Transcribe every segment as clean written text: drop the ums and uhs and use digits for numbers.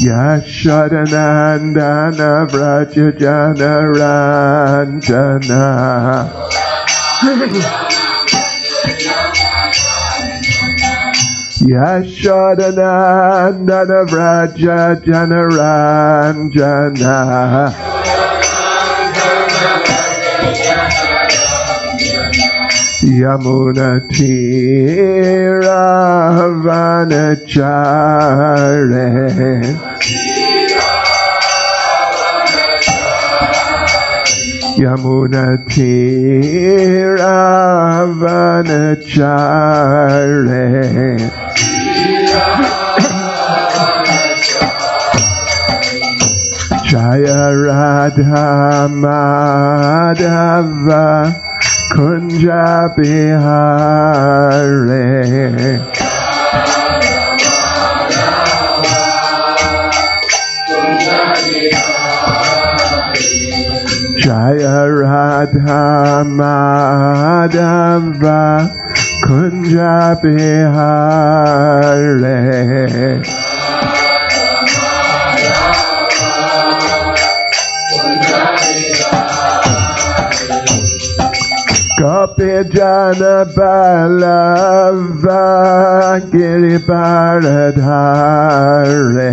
Yashodanandana Vraja Janaranjana Yashodanandana Vraja Janaranjana Yamuna Tira Vanachare Yamuna Tira Vanachare Jaya Radha Madhava Kunja Bihare Jaya Radha Madhava Kunja Bihare Gopijana Balava Giribaradhare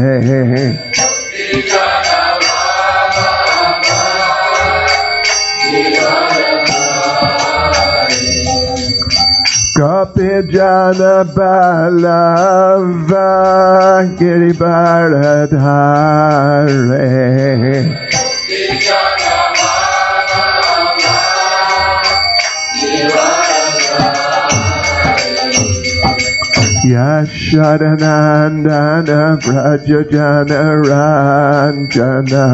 Gopijana Balava Giribaradhare Yashodanandana Vraja Janaranjana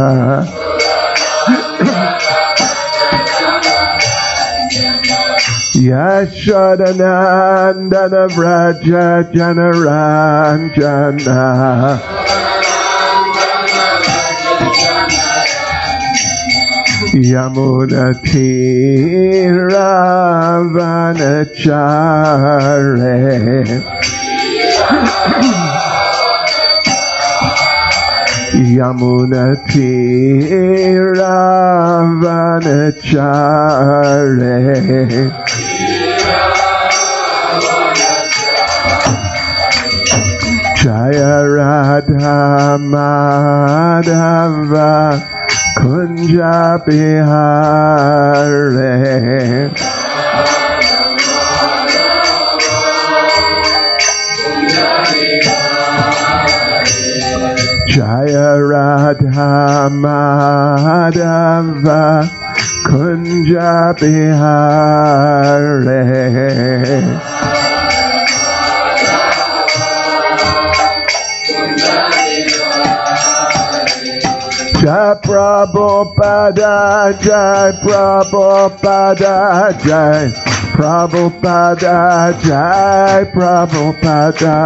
Yashodanandana Vraja Janaranjana Yamuna Tira Vanachare Yamuna Tira Vanachare Jaya Radha Madhava Kunja Bihare Jaya Radha Madhava Kunja Bihare Jai Prabhupada, Jai Prabhupada, Jai Prabhupada, Jai Prabhupada.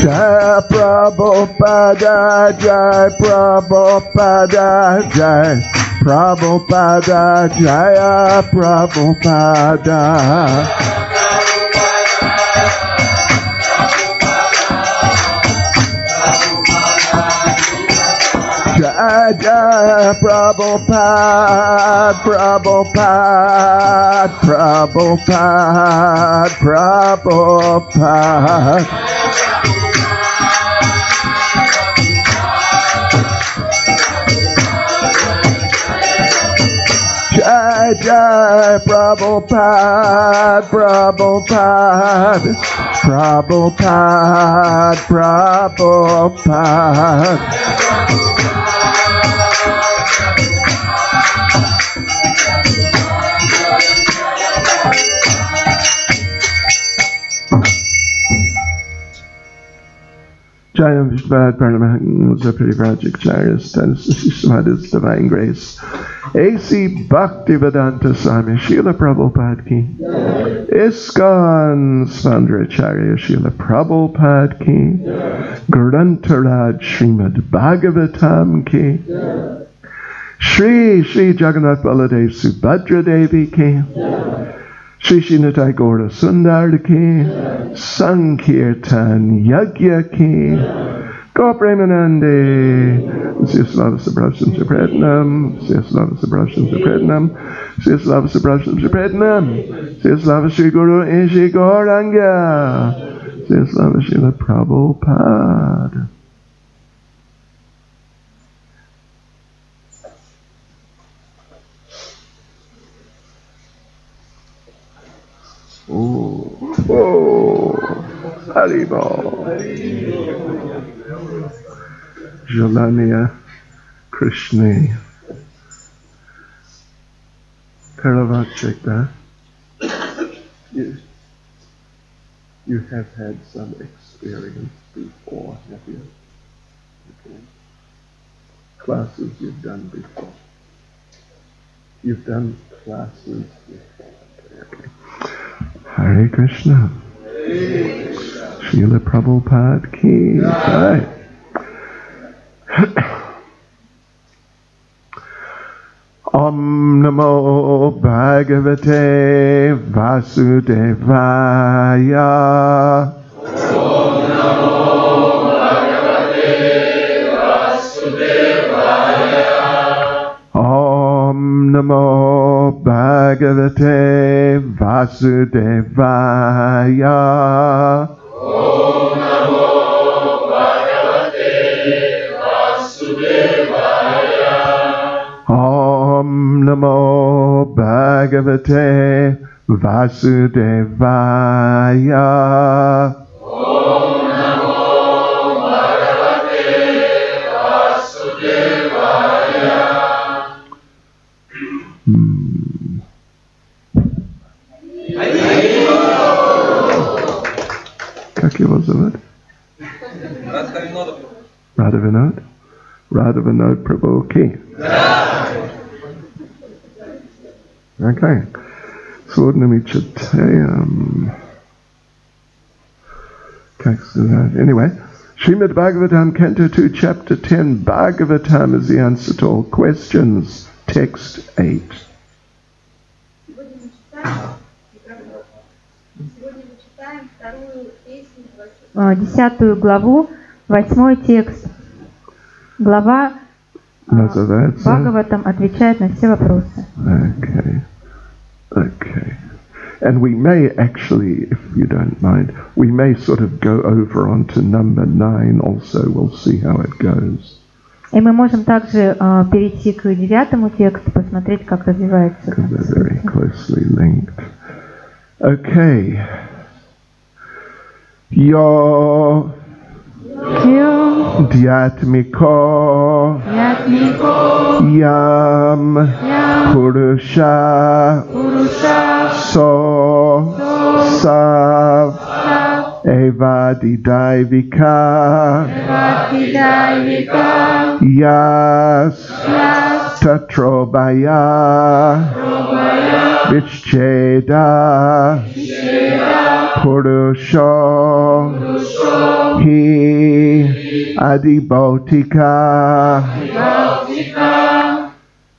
Jai Prabhupada, Jai Prabhupada, Jai Prabhupada, Jaya Prabhupada. Jaya Prabhupada, Prabhupada, Prabhupada, Prabhupada. Jai Prabhupada, Prabhupada, Prabhupada, Prabhupada. Jayam Vishvad Paramahansa Parivrajacharya Status Divine Grace. A.C. Bhaktivedanta Swami Srila Prabhupada ki. ISKCON Svandracharya Srila Prabhupada ki. Grantharaj Shrimad Bhagavatam ki. Shri Shri Jagannath Baladev Subhadra Devi ki, Shri Shri Nitai Gaura Sundar ki, Sankirtan Yagya ki, Gopremanande, Sislava Sabrasham Suprednam, Sislava Sabrasham Suprednam, Sislava Sabrasham Suprednam, Sislava Shri Guru Ishi Gauranga, Sislava Srila Prabhupada. Oh, Haribo. Jalania Krishna. Karavachika. You have had some experience before, have you? Okay. Classes you've done before. You've done classes before. Okay. Hare Krishna. Srila Prabhupada ki jai. Om Namo Bhagavate Vasudevaya. Om Namo Bhagavate Vasudevaya. Om Namo Bhagavate Vasudevaya. Om Namo Bhagavate Vasudevaya. Om Namo Bhagavate Vasudevaya. Om Namo Bhagavate Vasudevaya. Как его зовут? Radhavinod. Radhavinod Prabhu ki. Okay. Swordnami Chatayam. Anyway, Srimad Bhagavatam, Canto 2, Chapter 10. Bhagavatam is the answer to all questions. Text 8. 10 главу, 8 текст. Глава Бхагаватам отвечает на все вопросы. Okay. And we may actually, if you don't mind, we may sort of go over onto number 9 also. We'll see how it goes. И мы можем также перейти к 9 тексту, посмотреть, как развивается. They're very closely linked. Okay. Yo Dhyatmiko Yam Purusha So Sav Evadidaivika Yas Tatrobaya Vichcheda Purusho Hi Adibautika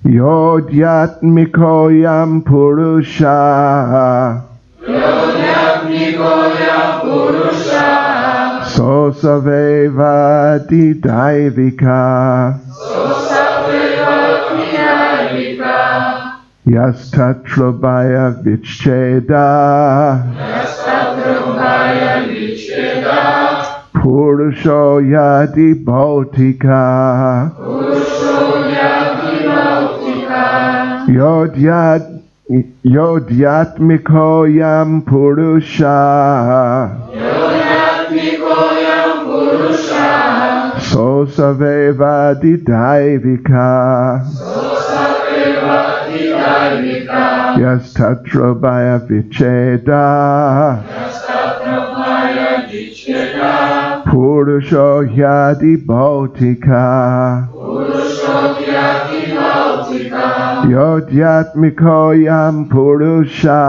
Yodhyatmikoyam Purusha Sosaveva Didaivika Yastatrobaya Vichcheda Purusho Yadi Bautika Yodhyatmikoyam Purusha Sosaveva Didaivika Yastatrobaya Vichcheda Purusho Yadi Bautika Yodhyatmikoyam Purusha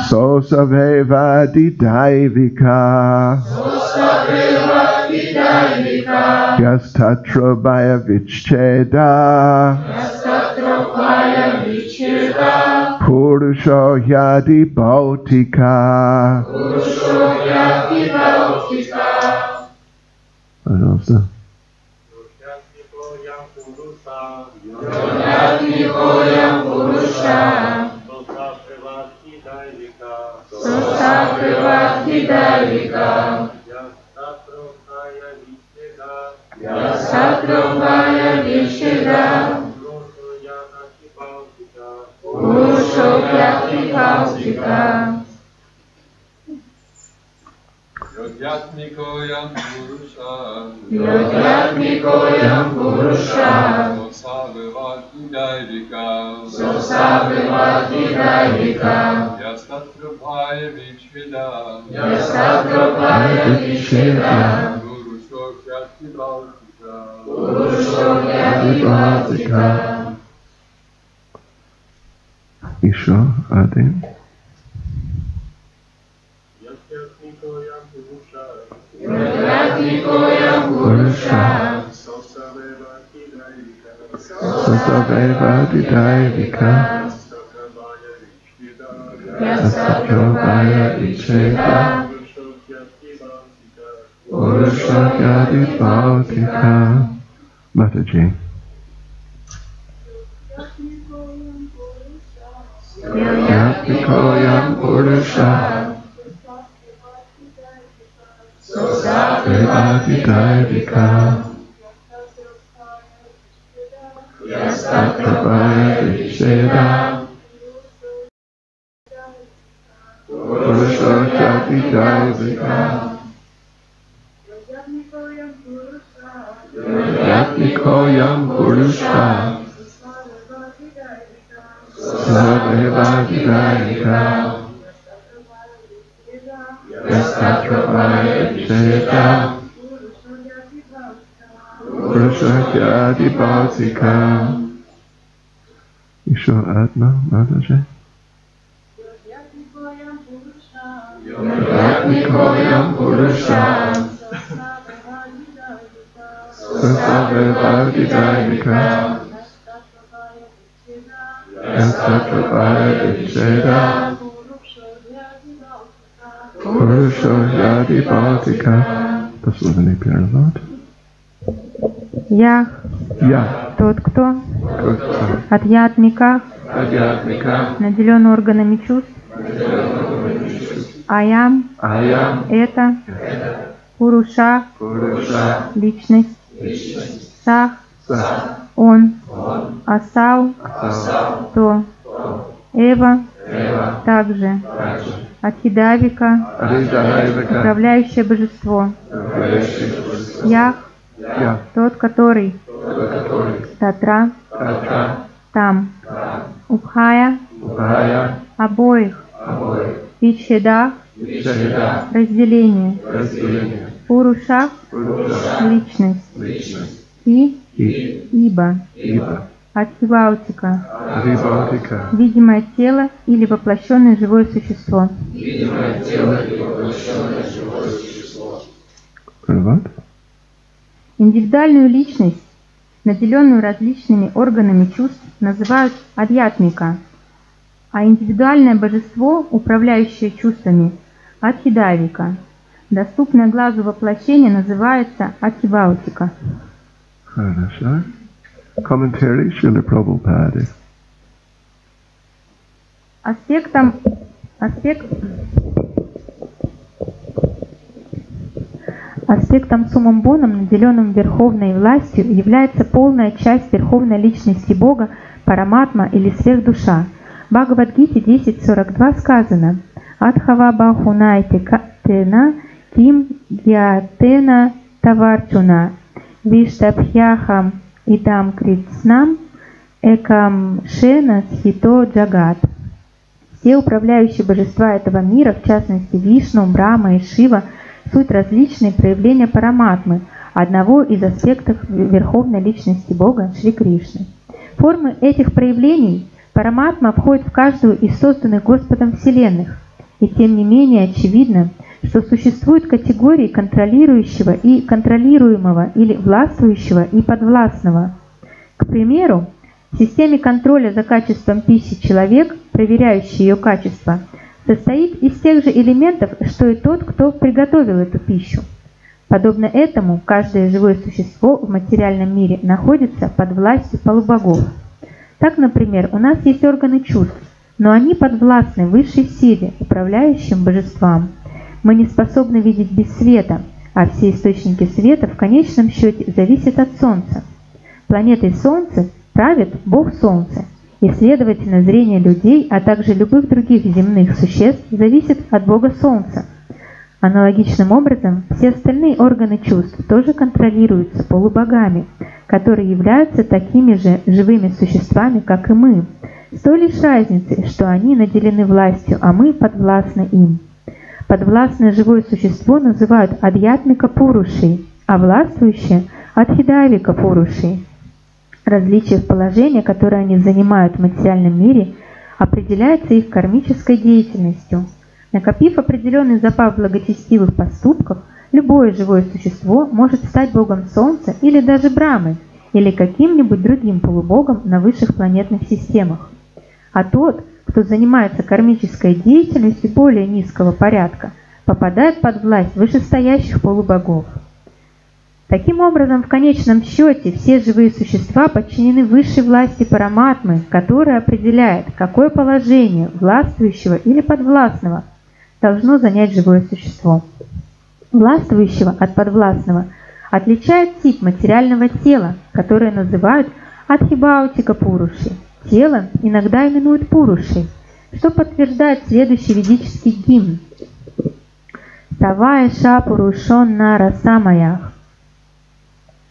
Sosaveva Didaivika Vyadika Yastatra Vaya Vichcheda Yastatra Vaya Vichcheda Purusho Yadi Bhautika. Purusho Yati Bhautika. What else? Yojnatmikoyam Purusha Sosa Privati Daivika Yastatra Visheda Purusho Yati Bhautika. Yojnatmikoyam Purusha Yojnatmikoyam Purusha Sosa Privati Daivika Sosa Privati Daivika Yastatra Vaya Vichcheda Yastatra Vaya Vichcheda Purusho Yati Bhautika. Purusho Yati Bhautika. Isho Adi. Yojnatmikoyam Purusha Sasavevadi Daivika Yastatra Vaya Vichcheda Purusho Yati Bhautika. Mataji. Yojnatmikoyam Purusha Sosa Privati Daivika Yastatra Vaya Vichcheda Purusho Yati Daivika Yojnatmikoyam Purusha Sasavevadi Daivika Yastatra Vaya Vichcheda Purusho Yati Bhautika. Isho Atma Mataji. Yojnatmikoyam Purusha Sasavevadi Daivika Yastatra Vaya Vichcheda Purusho Yati Bhautika. Пословный перевод. Я Я, тот, кто кто адьятмика, адьятмика, наделен органами чувств, аям, аям, это, пуруша, пуруша, личность, сах, сах, он, асау, асау, то, эва, эва, также, также, атхидавика, адидайвика, управляющее божество, управляющий божество. ях, Я, тот, который, который, татра, татра, там, там, убхая, убхая, обоих, обоих, вичхеда, вичхеда, разделение, разделение, пуруша, пуруша, личность, личность, и, и, ибо, ибо, атхиваутика, адибаутика, видимое тело или воплощенное живое существо. видимое тело и воплощенное живое существо. Перевод. Индивидуальную личность, наделенную различными органами чувств, называют адьятмика, а индивидуальное божество, управляющее чувствами, адхидавика. Доступное глазу воплощение называется атхиваутика. Хорошо. Комментарий Шрила Прабхупады. Аспектом суммум боном, наделенным верховной властью, является полная часть верховной личности Бога, Параматма или сверхдуша. В Бхагават-гите 10.42 сказано: «Адхава бахунайте тена ким гьятена таварчуна виштабхьяхам идам критснам экам шена схито джагат». Все управляющие божества этого мира, в частности Вишну, Брахма и Шива, суть различные проявления Параматмы, одного из аспектов верховной личности Бога Шри Кришны. Формы этих проявлений Параматма входит в каждую из созданных Господом вселенных, и тем не менее очевидно, что существуют категории контролирующего и контролируемого или властвующего и подвластного. К примеру, в системе контроля за качеством пищи человек, проверяющий ее качество, состоит из тех же элементов, что и тот, кто приготовил эту пищу. Подобно этому, каждое живое существо в материальном мире находится под властью полубогов. Так, например, у нас есть органы чувств, но они подвластны высшей силе, управляющим божествам. Мы не способны видеть без света, а все источники света в конечном счете зависят от Солнца. Планетой Солнца правит Бог Солнца, и, следовательно, зрение людей, а также любых других земных существ зависит от Бога Солнца. Аналогичным образом, все остальные органы чувств тоже контролируются полубогами, которые являются такими же живыми существами, как и мы, с той лишь разницей, что они наделены властью, а мы подвластны им. Подвластное живое существо называют адьятмика пурушей, а властвующее – адхидавика пурушей. Различие в положении, которое они занимают в материальном мире, определяется их кармической деятельностью. Накопив определенный запас благочестивых поступков, любое живое существо может стать богом Солнца или даже Брамой, или каким-нибудь другим полубогом на высших планетных системах. А тот, кто занимается кармической деятельностью более низкого порядка, попадает под власть вышестоящих полубогов. Таким образом, в конечном счете, все живые существа подчинены высшей власти Параматмы, которая определяет, какое положение властвующего или подвластного должно занять живое существо. Властвующего от подвластного отличает тип материального тела, которое называют адхибаутика пуруши. Тело иногда именуют пурушей, что подтверждает следующий ведический гимн. Тавая шапурушон на расамаях.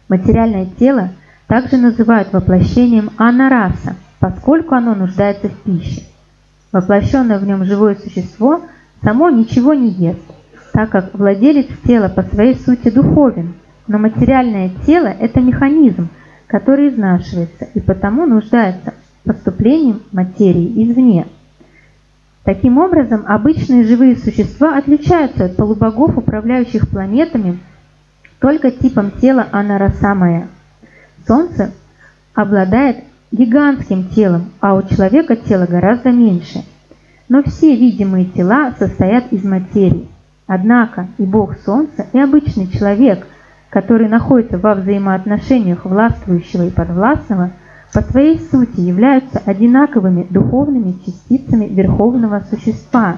Материальное тело также называют воплощением анараса, поскольку оно нуждается в пище. Воплощенное в нем живое существо само ничего не ест, так как владелец тела по своей сути духовен, но материальное тело – это механизм, который изнашивается и потому нуждается в поступлении материи извне. Таким образом, обычные живые существа отличаются от полубогов, управляющих планетами, только типом тела анарасамая. Солнце обладает гигантским телом, а у человека тело гораздо меньше. Но все видимые тела состоят из материи. Однако и Бог Солнца, и обычный человек, который находится во взаимоотношениях властвующего и подвластного, по своей сути являются одинаковыми духовными частицами Верховного Существа.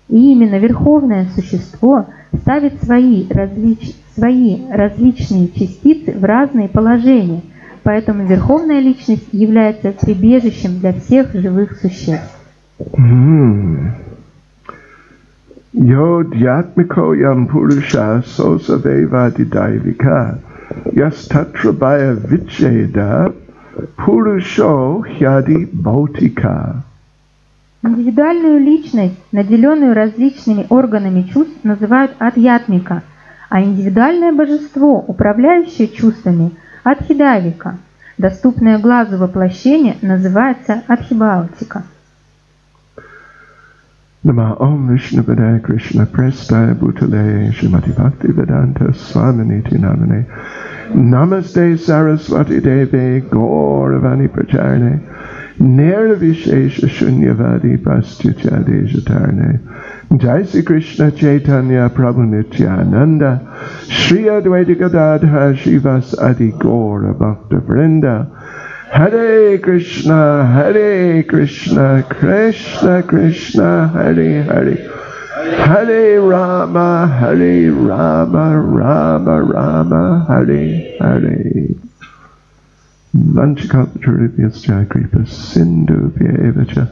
И именно Верховное Существо ставит свои различные частицы в разные положения, поэтому Верховная Личность является прибежищем для всех живых существ. Yodhyatmiko yam purusha sosaveva didaivika yastatrabhaya vicheda purusho hyadi bhautika. Индивидуальную личность, наделенную различными органами чувств, называют адьятмика, а индивидуальное божество, управляющее чувствами, адхидавика. Доступное глазу воплощение называется адхибаутика. Nama Om Vishnu Padaya Krishna Prestaya Bhutale Shrimati Bhakti Vedanta Swaminiti Namane Namaste Saraswati Deve Gauravani Pracharne Nirvishesha Shunyavadi Pastyucha Dejatarne Jai Sri Krishna Chaitanya Prabhu Nityananda Shri Advaita Gadadha Shivas Adi Gaura Bhakta Vrinda Hare Krishna, Krishna Krishna, Hare Hare, Hare Rama, Rama Rama, Hare Hare. Vanchikapataribhyascha kripa sindhubhya evacha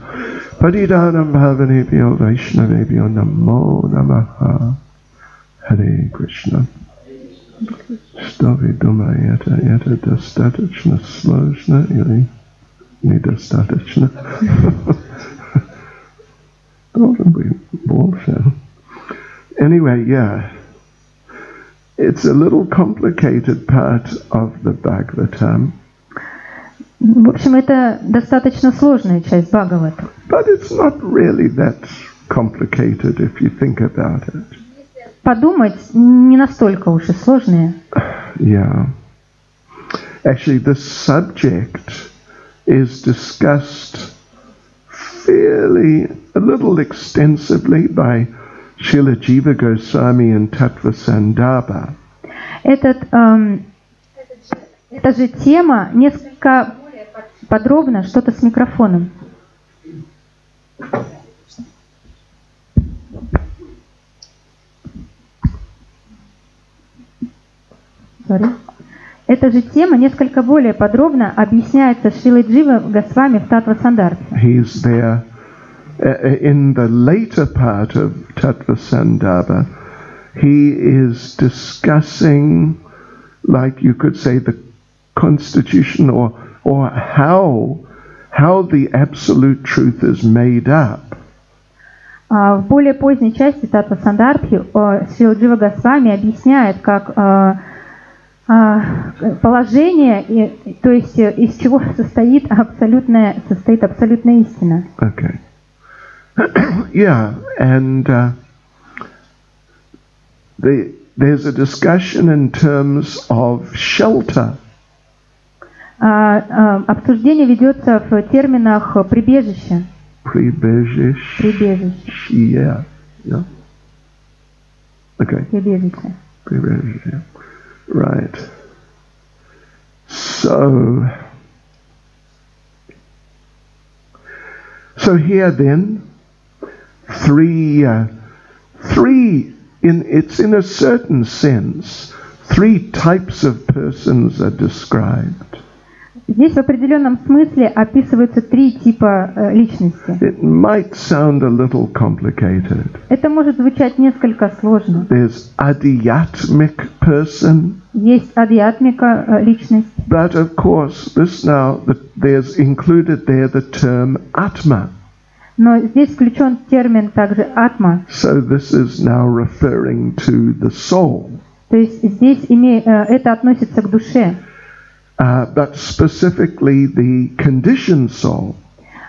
patitanam bhavanebhyo vaishnavebhyo namo namaha. Hare Krishna. Что вы думаете, это достаточно сложно или недостаточно? Должен быть больше. Anyway, yeah. It's a little complicated part of the Bhagavatam. В общем, это достаточно сложная часть Бхагавата. But it's not really that complicated if you think about it. подумать, не настолько уж и сложные. Yeah. Actually, this subject is discussed fairly, a little extensively by Srila Jiva Goswami and Tattva Sandarbha. Эта же тема несколько подробно, что-то с микрофоном. Эта же тема несколько более подробно объясняется Шрилой Джива Госвами в Таттва Сандarbhe. He's there in the later part of Tattva Sandarbha. He is discussing, like you could say, the constitution or how the absolute truth is made up. В более поздней части Таттва Сандarbhe Шрила Джива Госвами объясняет, как положение, то есть из чего состоит абсолютная истина. Okay. Yeah, and there's a discussion in terms of shelter. Обсуждение ведется в терминах прибежища. Прибежище. Yeah. Okay. Прибежище. Right. So here then, three in a certain sense, three types of persons are described. Здесь в определенном смысле описываются три типа личности. It might sound a little complicated. Это может звучать несколько сложно. There's adhyatmic person. Есть адьятмика личность. But of course, there's included there the term atma. Но здесь включен термин также атма. So this is now referring to the soul. То есть здесь это относится к душе. But specifically the conditioned soul.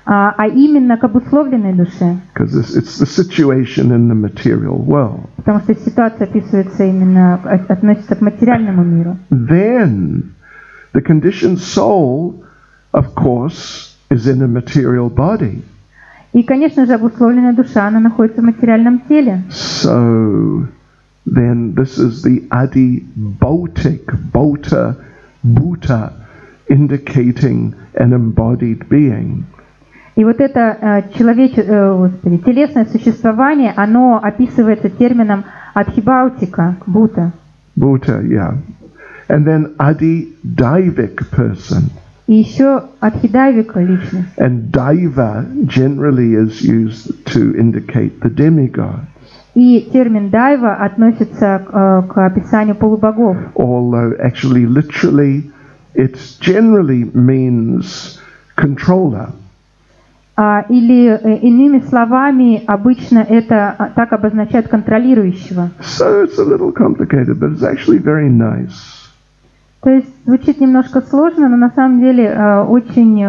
А именно к обусловленной душе. Because it's the situation in the material world. Потому что ситуация описывается именно, относится к материальному миру. Then the conditioned soul, of course, is in a material body. И, конечно же, обусловленная душа, она находится в материальном теле. So then this is the adibhotic, bhuta, indicating an embodied being. И вот это телесное существование, оно описывается термином адхибаутика, бхута. Bhuta, yeah. And then adidaivic person. И еще адхидайвика личность. And daiva generally is used to indicate the demigods. И термин дайва относится к описанию полубогов. Although actually literally it generally means controller. Или иными словами, обычно это так обозначает контролирующего. So it's a little complicated, but it's actually very nice. То есть звучит немножко сложно, но на самом деле очень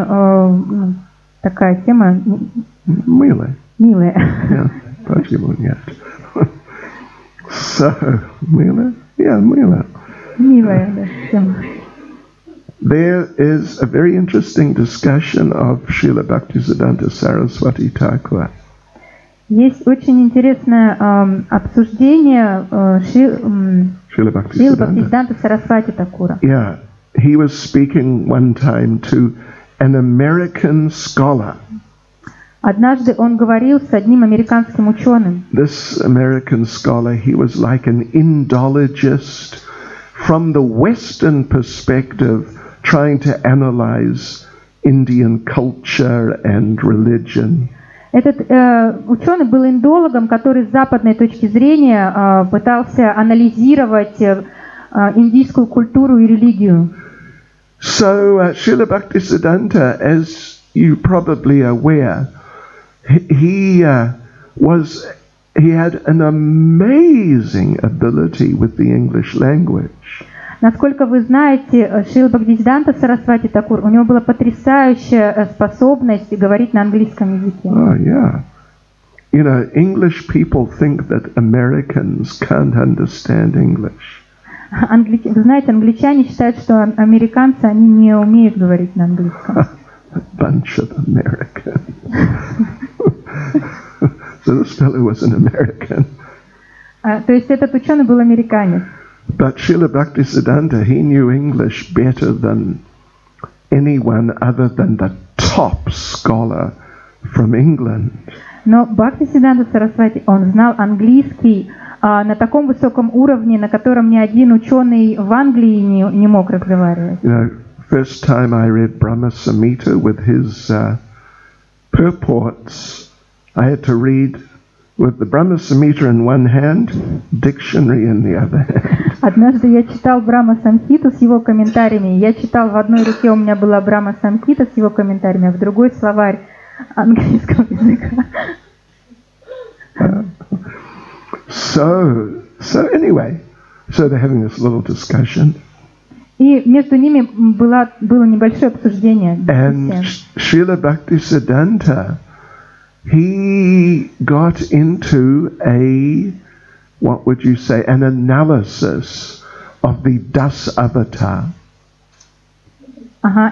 такая тема милая. Yeah, почему нет? So, милая? Yeah, милая. Милая, да, тема. There is a very interesting discussion of Srila Bhaktisiddhanta Saraswati Thakur. Есть очень интересное обсуждение Srila Bhaktisiddhanta Saraswati Thakura. Yeah, he was speaking one time to an American scholar. Однажды он говорил с одним американским ученым. This American scholar, he was like an Indologist from the Western perspective, trying to analyze Indian culture and religion. Этот ученый был индологом, который с западной точки зрения пытался анализировать индийскую культуру и религию. So, Srila Bhaktisiddhanta, as you probably are aware, he had an amazing ability with the English language. Насколько вы знаете, Шрила Бхактисиддханта Сарасвати Такур, у него была потрясающая способность говорить на английском языке. Oh, yeah. you know, English people think that Americans can't understand English. Вы знаете, англичане считают, что американцы, они не умеют говорить на английском. A bunch of Americans. So this fellow was an American. То есть этот ученый был американец. But Srila Bhaktisiddhanta, he knew English better than anyone other than the top scholar from England. Но Бхактисиддханта Сарасвати, он знал английский на таком высоком уровне, на котором ни один ученый в Англии не мог разговаривать. You know, first time I read Brahma Samhita with his purports, I had to read with the Brahma Samhita in one hand, dictionary in the other hand. Однажды я читал Брахма Самхиту с его комментариями. Я читал, в одной руке у меня была Брахма Самхита с его комментариями, а в другой словарь английского языка. So anyway, so they're having this little discussion. И между ними было небольшое обсуждение. And Srila Bhaktisiddhanta, he got into what would you say, an analysis of the Das Avatar.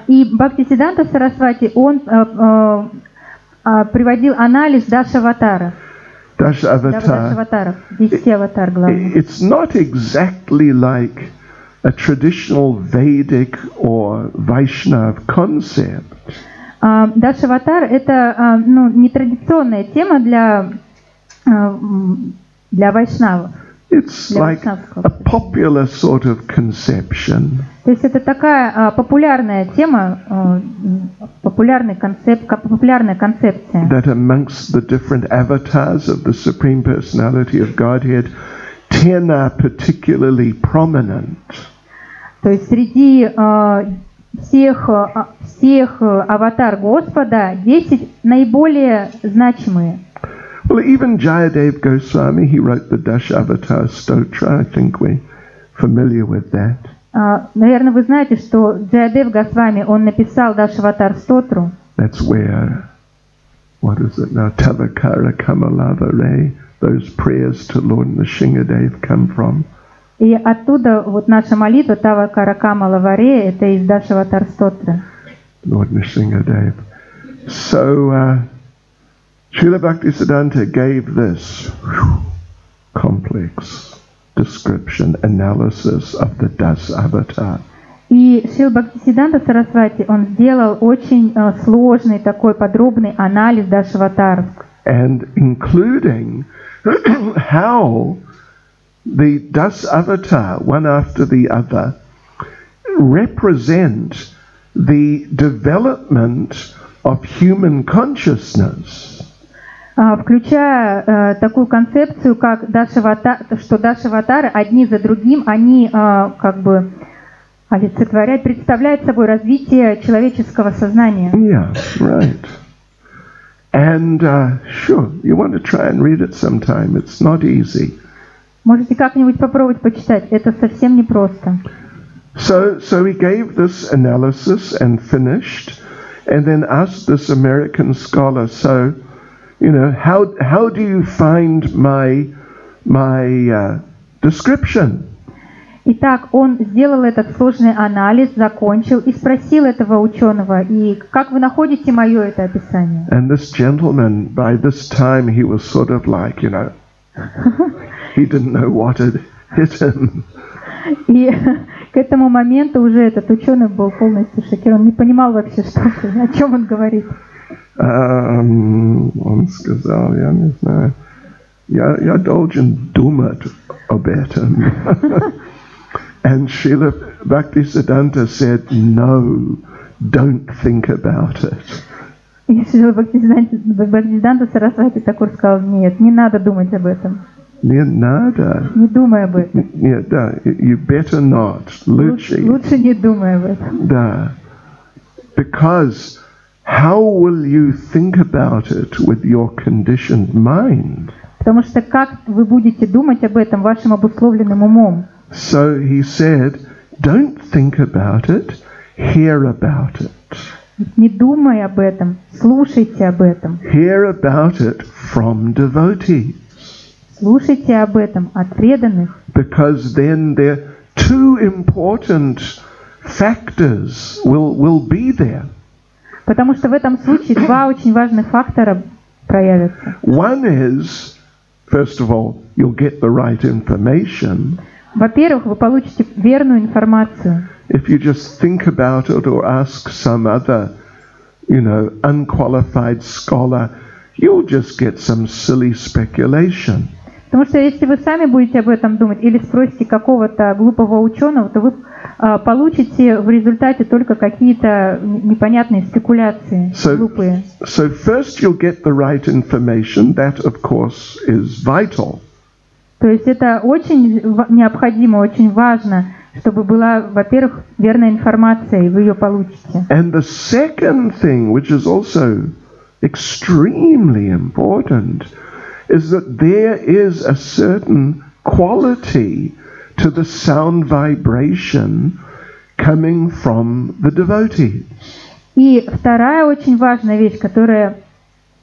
И Бхактисиддханта Сарасвати, он приводил анализ Дашаватара. Дашаватаров, 10 аватар главных. It's not exactly like a traditional Vedic or Vaishnav concept. Дашаватар — это нетрадиционная тема для вайшнавов. It's like a popular sort of conception. То есть это такая популярная тема, популярная концепция. That amongst the different avatars of the Supreme Personality of Godhead, 10 are particularly prominent. То есть среди всех аватар Господа 10 наиболее значимые. Well, even Jayadev Goswami, he wrote the Dashavatar Stotra. I think we're familiar with that. Наверное, вы знаете, что Джаядев Госвами, он написал Дашаватар Стотру. That's where, what is it now, Tavakara Kamalava Ray, those prayers to Lord Nrsingadev come from. И оттуда вот наша молитва Тавакара Камала Варе, это из Дашаватар Стотры. Lord Nrsingadev. So, Srila Bhaktisiddhanta gave this complex description, analysis of the Das Avatar. И Шрила Бхактисиддханта Сарасвати, он сделал очень сложный такой подробный анализ Дашаватаров. And including how the Das Avatar, one after the other, represent the development of human consciousness. Включая такую концепцию, как что Дашаватары одни за другим, они как бы олицетворяют, представляют собой развитие человеческого сознания. Yeah, right. And sure, you want to try and read it sometime. It's not easy. Можете как-нибудь попробовать почитать. Это совсем непросто. So he gave this analysis and finished, and then asked this American scholar, so, you know, how do you find my description? Итак, он сделал этот сложный анализ, закончил и спросил этого ученого, и как вы находите мое это описание? And this gentleman, by this time, he was sort of like, you know, he didn't know what had hit him. И к этому моменту уже этот ученый был полностью шокирован, он не понимал вообще, о чем он говорит. Он сказал, я не знаю, я должен думать об этом. And Srila Bhaktisiddhanta said, no, don't think about it. И Шрила Бхактисиддханта Сарасвати Такур сказал, нет, не надо думать об этом. Не надо. Не думай об этом. Нет, да, you better not. Лучше не думай об этом. Да. Because how will you think about it with your conditioned mind? Потому что как вы будете думать об этом вашим обусловленным умом? So he said, don't think about it, hear about it. Не думай об этом, слушайте об этом. Hear about it from devotees. Слушайте об этом от преданных, Because then there two important factors will be there. потому что в этом случае два очень важных фактора проявятся. One is, first of all, you'll get the right information. Во-первых, вы получите верную информацию. If you just think about it or ask some other, unqualified scholar, you'll just get some silly speculation. Потому что если вы сами будете об этом думать или спросите какого-то глупого ученого, то вы получите в результате только какие-то непонятные спекуляции, глупые. So first you'll get the right information. That, of course, is vital. То есть это очень необходимо, очень важно, чтобы была, во-первых, верная информация, и вы ее получите. And the second thing, which is also extremely important, is that there is a certain quality to the sound vibration coming from the devotee. И вторая очень важная вещь, которая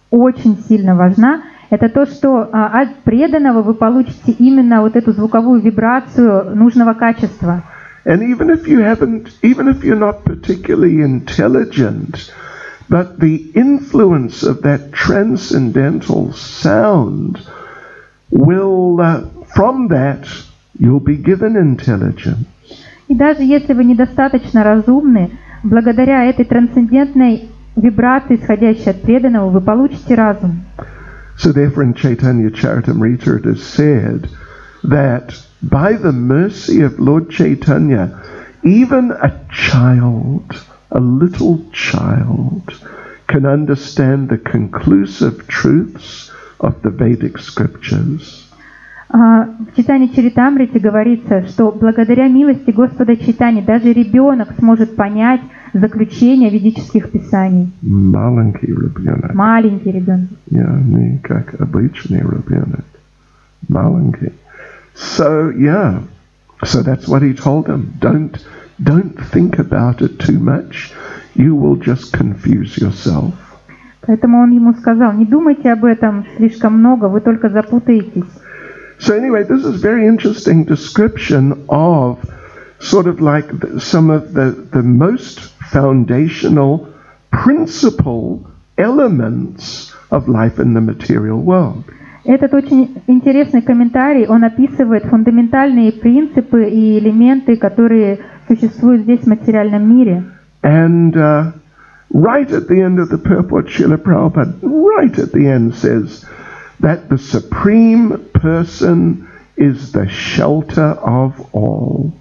очень сильно важна, это то, что от преданного вы получите именно вот эту звуковую вибрацию нужного качества. And even if you're not particularly intelligent, but the influence of that transcendental sound will, from that, you'll be given intelligence. И даже если вы недостаточно разумны, благодаря этой трансцендентной вибрации, исходящей от преданного, вы получите разум. So therefore in Chaitanya Charitamrita it is said that by the mercy of Lord Chaitanya, even a little child, can understand the conclusive truths of the Vedic scriptures. В Чайтанье Чаритамрите говорится, что благодаря милости Господа Чайтаньи даже ребенок сможет понять заключение ведических писаний. Маленький ребенок. Маленький ребенок. Не как обычный ребенок. Маленький. So that's what he told them. Don't think about it too much. You will just confuse yourself. Поэтому он ему сказал: не думайте об этом слишком много, вы только запутаетесь. So anyway, this is very interesting description of sort of like some of the most foundational principal elements of life in the material world. Этот очень интересный комментарий, он описывает фундаментальные принципы и элементы, которые существуют здесь в материальном мире. And right at the end of the purport, Srila Prabhupada, right at the end says that the Supreme Person is the shelter of all.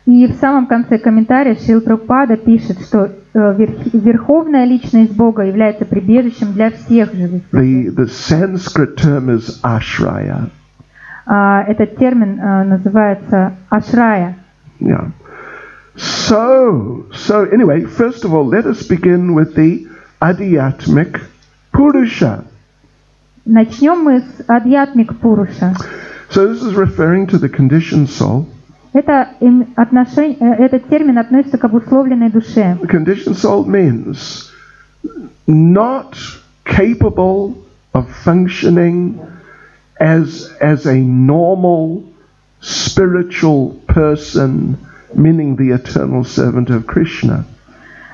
И в самом конце комментария Шрила Прабхупада пишет, что верховная личность Бога является прибежищем для всех живых. The Sanskrit term is ashraya. Этот термин называется ашрая. Yeah. So anyway, first of all, let us begin with the Adhyatmic Purusha. Начнем мы с Адьятмик Пуруша. So this is referring to the conditioned soul. Этот термин относится к обусловленной душе. The conditioned soul means not capable of functioning as a normal spiritual person, meaning the eternal servant of Krishna.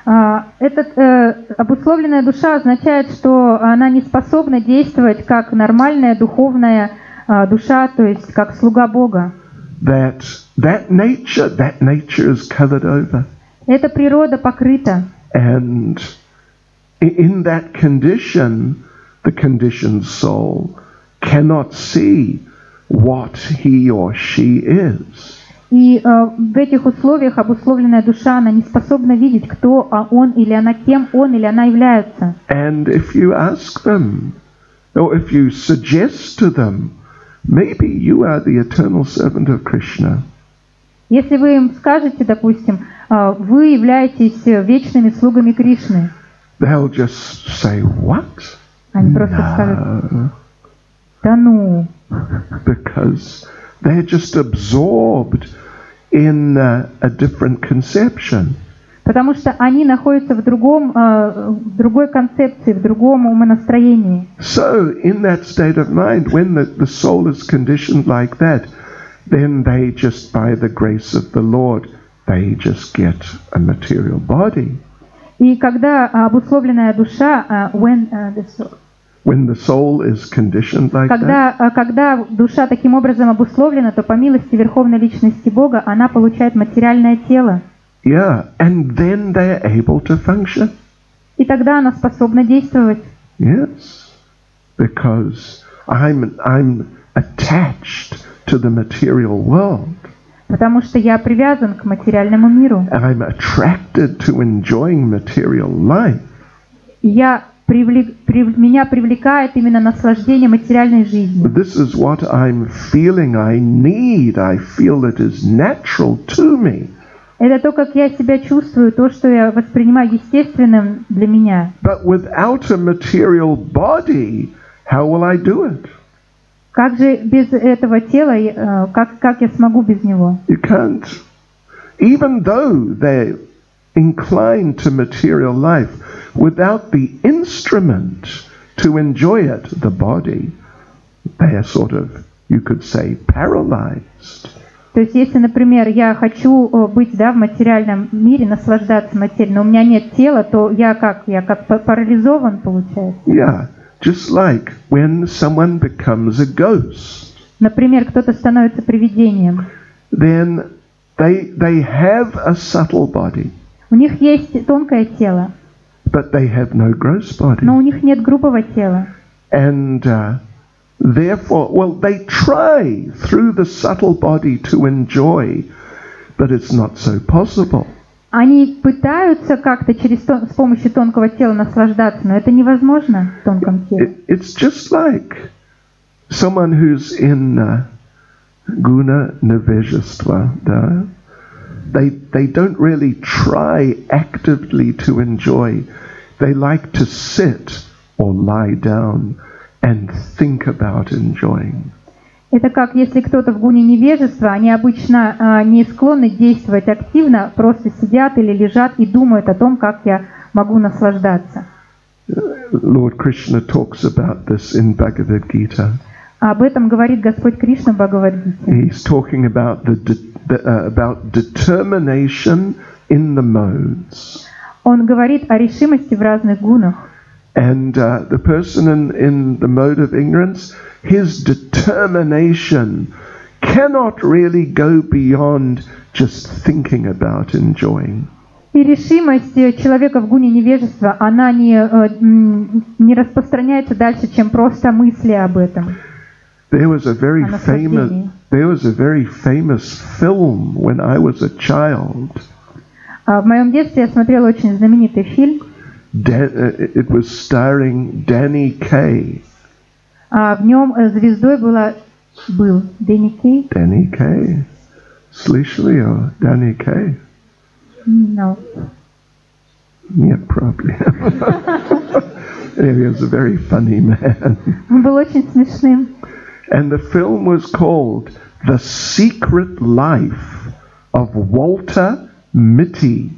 Обусловленная душа означает, что она не способна действовать как нормальная духовная душа, то есть как слуга Бога. That nature is covered over. Эта природа покрыта. And in that condition, the conditioned soul cannot see what he or she is. И в этих условиях обусловленная душа, она не способна видеть, кто он или она, кем он или она является. And if you ask them, or if you suggest to them, maybe you are the eternal servant of Krishna. Если вы им скажете, допустим, вы являетесь вечными слугами Кришны, they'll just say, what? Они просто скажут, да ну. Because they're just absorbed in a different conception. Потому что они находятся в другой концепции, в другом умонастроении. So, in that state of mind, when the soul is conditioned like that, then they just, by the grace of the Lord, they just get a material body. И когда обусловленная душа, When the soul is conditioned like that, когда душа таким образом обусловлена, то по милости Верховной Личности Бога она получает материальное тело. yeah, and then they're able to function. И тогда она способна действовать. Yes, because I'm attached to the material world. Потому что я привязан к материальному миру. I'm attracted to enjoying material life. И меня привлекает именно наслаждение материальной жизнью. This is what I'm feeling I need. I feel it is natural to me. Это то, как я себя чувствую, то, что я воспринимаю естественным для меня. But without a material body, how will I do it? Как же без этого тела, как я смогу без него? You can't. Even though they're inclined to material life, without the instrument to enjoy it, the body, they are sort of, you could say, paralyzed. То есть, если, например, я хочу быть, в материальном мире, наслаждаться материей, но у меня нет тела, то я как парализован, получается. Yeah, just like when someone becomes a ghost. Например, кто-то становится привидением. Then they have a subtle body. У них есть тонкое тело, but they have no gross body. но у них нет грубого тела. And therefore, well, they try through the subtle body to enjoy, but it's not so possible. Они пытаются как-то с помощью тонкого тела наслаждаться, но это невозможно в тонком теле. It's just like someone who's in guna nevejstva, da? They don't really try actively to enjoy. They like to sit or lie down and think about enjoying. Это как если кто-то в гуне невежества, они обычно не склонны действовать активно, просто сидят или лежат и думают о том, как я могу наслаждаться. Lord Krishna talks about this in Bhagavad Gita. Об этом говорит Господь Кришна в Бхагаватгите. He's talking about about determination in the modes. Он говорит о решимости в разных гунах. And the person in the mode of ignorance, his determination cannot really go beyond just thinking about enjoying. И решимость человека в гуне невежества, она не распространяется дальше, чем просто мысли об этом. There was a very famous film when I was a child. В моем детстве я смотрела очень знаменитый фильм. It was starring Danny Kaye. В нем звездой был Дэнни Кей. Danny Kaye. Слышали о Danny Kaye? No. Нет проблем. He was a very funny man. Он был очень смешным. And the film was called The Secret Life of Walter Mitty.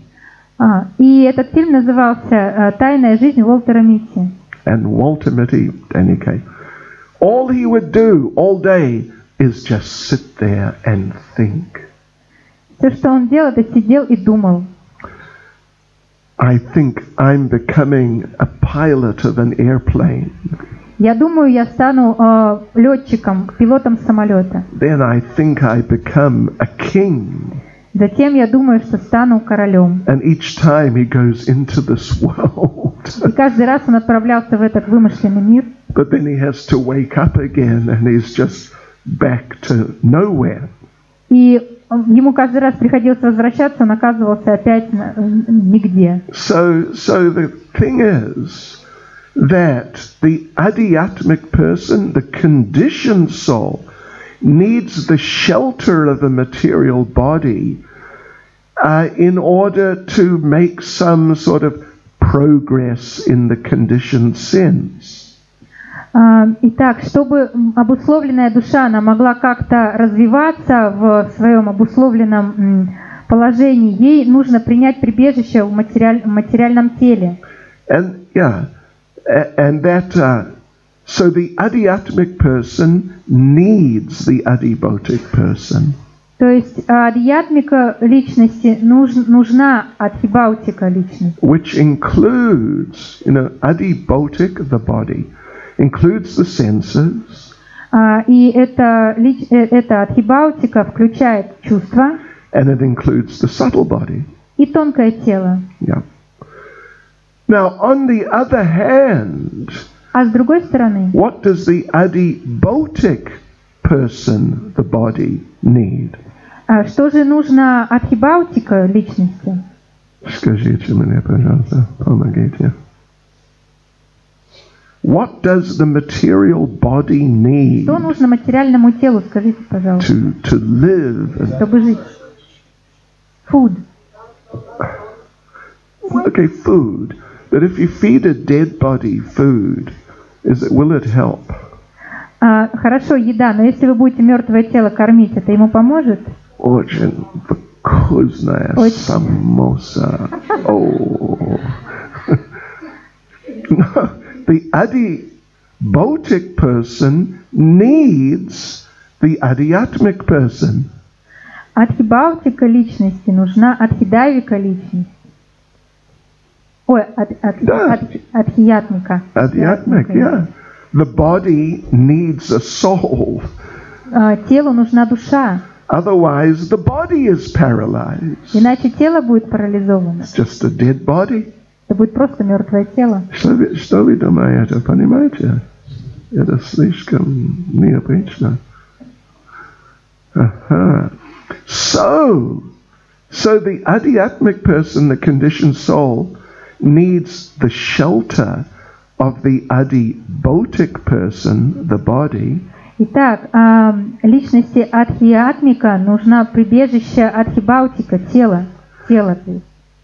И этот фильм назывался «Тайная жизнь Уолтера Митти». And Walter Mitty, Danny Kaye, all he would do all day is just sit there and think. Все, что он делал, это сидел и думал. I think I'm becoming a pilot of an airplane. Я думаю, я стану летчиком, пилотом самолета. Then I think I become a king. Затем я думаю, что стану королем. And each time he goes into this world. И каждый раз он отправлялся в этот вымышленный мир. But then he has to wake up again and he's just back to nowhere. И ему каждый раз приходилось возвращаться, он оказывался опять нигде. So the thing is that the adhyatmic person, the conditioned soul, needs the shelter of a material body in order to make some sort of progress in the conditioned sins. Итак, чтобы обусловленная душа она могла как-то развиваться в своем обусловленном положении. Ей нужно принять прибежище в материальном теле. And that so the adhyatmic person needs the adhibautic person. То есть адьятмика личности нужна адхибаутика личности. Which includes, adhibautic, the body, includes the senses. И эта адхибаутика включает чувства. And it includes the subtle body. И тонкое тело. Yeah. Now, on the other hand, а с другой стороны, what does the adhibautic person, the body, need? Что же нужно адхибаутика личности? Скажите мне, пожалуйста, помогите. What does the material body need? Что нужно материальному телу, скажите, пожалуйста. To live. Чтобы жить. Food. Okay, food. But if you feed a dead body food, will it help? Хорошо, еда, но если вы будете мертвое тело кормить, это ему поможет? Очень вкусная самоса. Oh. No, the adhibautic person needs the adhyatmic person. Адхибаутика личности нужна адхидайвика личности. Ой, адхиятмика. Adhyatmic, yeah. The body needs a soul. Телу нужна душа. Otherwise, the body is paralyzed. Иначе тело будет парализовано. It's just a dead body. Это будет просто мертвое тело. Что вы думаете, понимаете? Это слишком необычно. So the adhyatmic person, the conditioned soul, needs the shelter of the adhibautic person, the body. Итак, личности адхиатмика нужно прибежище адхибаутика, тело.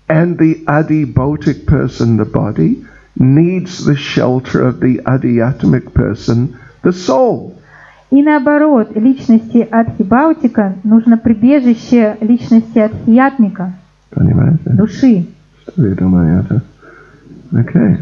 And the adhibautic person, the body, needs the shelter of the adhyatmic person, the soul. И наоборот, личности адхибаутика нужно прибежище личности адхиатмика, души. Okay.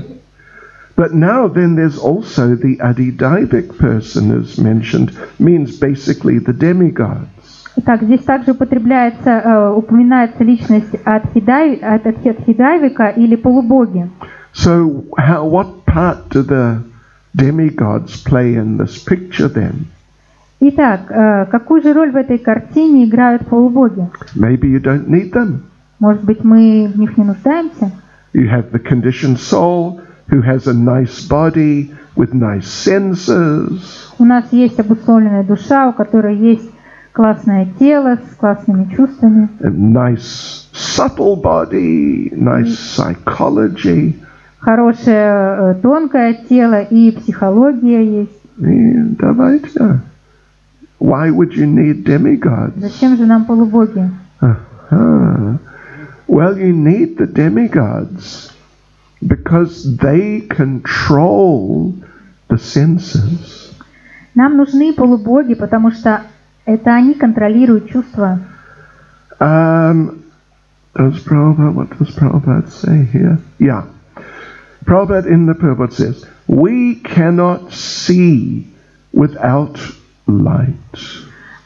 But now then there's also the adhidaivic person is mentioned, means basically the demigods. Итак, здесь также упоминается личность адхидайвика или полубоги. So what part do the demigods play in this picture then? Итак, какую же роль в этой картине играют полубоги? Maybe you don't need them. Может быть, мы в них не нуждаемся? You have the conditioned soul who has a nice body with nice senses. У нас есть обусловленная душа, у которой есть классное тело с классными чувствами. A nice subtle body, nice psychology. Хорошее тонкое тело и психология есть. Давайте. Why would you need demigods? Зачем же нам полубоги? Well, you need the demigods because they control the senses. Нам нужны полубоги, потому что это они контролируют чувства. What does Prabhupada say here? Yeah. Prabhupada in the Purport says, we cannot see without light.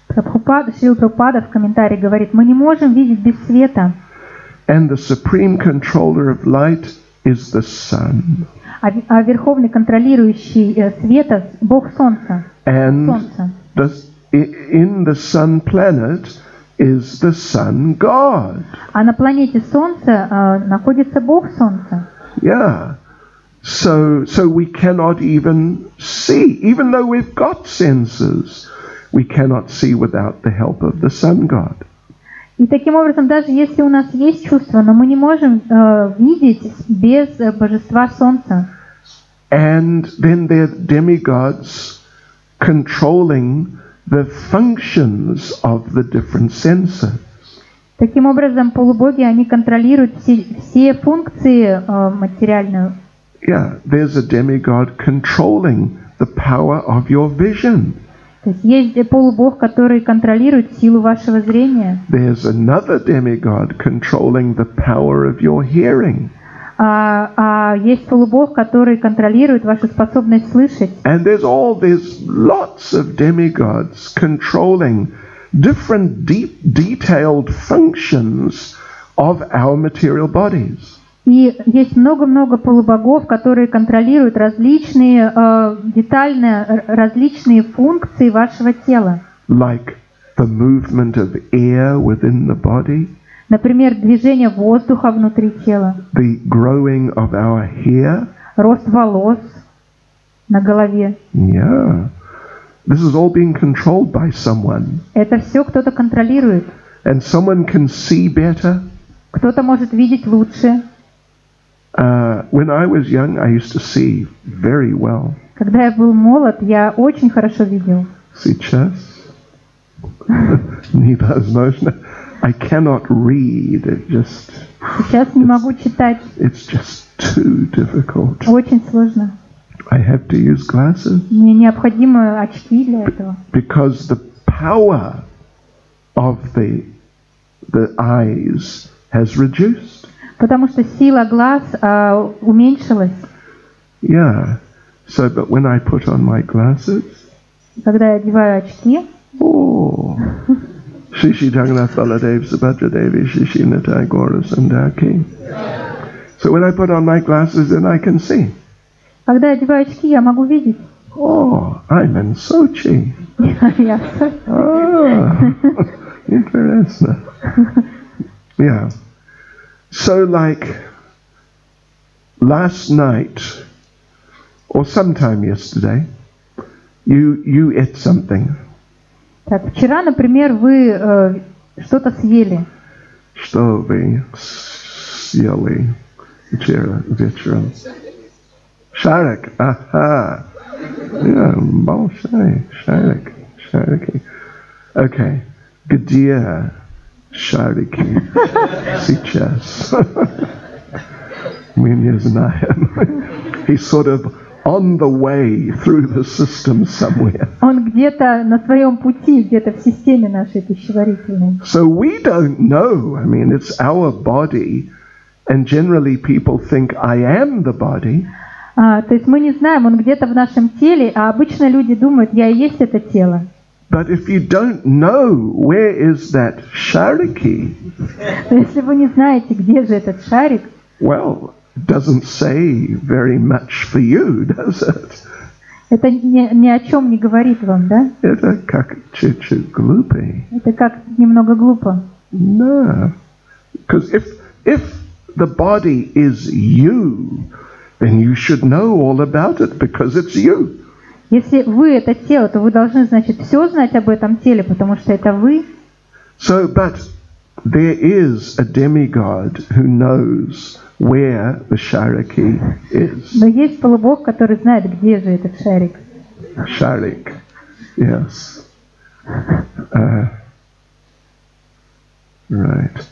Шрила Прабхупада в комментарии говорит, мы не можем видеть без света. And the supreme controller of light is the sun. А верховный контролирующий света Бог Солнца. And in the sun planet is the sun god. А на планете Солнца находится Бог Солнца. Yeah. So we cannot even see, even though we've got senses, we cannot see without the help of the sun god. И таким образом, даже если у нас есть чувства, но мы не можем видеть без божества Солнца. And then there are demigods controlling the functions of the different senses. Таким образом, полубоги, они контролируют все функции материальные. Yeah, there's a demigod controlling the power of your vision. То есть есть полубог, который контролирует силу вашего зрения. There's another demigod controlling the power of your hearing. А есть полубог, который контролирует вашу способность слышать. And there's lots of demigods controlling different detailed functions of our material bodies. И есть много-много полубогов, которые контролируют различные различные функции вашего тела. Like the movement of air within the body. Например, движение воздуха внутри тела. The growing of our hair. Рост волос на голове. Yeah. This is all being controlled by someone. Это все кто-то контролирует. And someone can see better. Кто-то может видеть лучше. When I was young, I used to see very well. Когда я был молод, я очень хорошо видел. Сейчас невозможно. I cannot read. Сейчас не могу читать. It's just too difficult. Очень сложно. I have to use glasses. Мне необходимы очки для этого. Because the power of the eyes has reduced. Потому что сила глаз уменьшилась. Yeah. So, but when I put on my glasses, когда я одеваю очки, Shishi Jagannath Baladev Subhadra Devi Shishi Nitai Gaura Sandaki. So when I put on my glasses, then I can see. Когда я одеваю очки, я могу видеть. Oh, I'm in Sochi. Я в Сочи. Interesting. Yeah. So like last night or sometime yesterday, you ate something. Так, вчера, например, вы что-то съели. Что вы съели вечером? Шарик. Ага. Yeah, большой шарик. Шарики. Okay. Где шарики сейчас? Мы не знаем. He's sort of on the way through the system somewhere. Он где-то на своем пути, где-то в системе нашей пищеварительной. So we don't know. I mean, it's our body, and generally people think I am the body. То есть мы не знаем, он где-то в нашем теле, а обычно люди думают, я и есть это тело. But if you don't know where is that shariki, Но если вы не знаете, где же этот шарик, well, it doesn't say very much for you, does it? это ни о чем не говорит вам, да? Это как чуть-чуть глупый. Это как немного глупо. No. Because if the body is you, then you should know all about it because it's you. Если вы это тело, то вы должны, значит, все знать об этом теле, потому что это вы. So, but there is a demigod who knows where the shariki is. Но есть полубог, который знает, где же этот шарик. Sharik, yes. Right.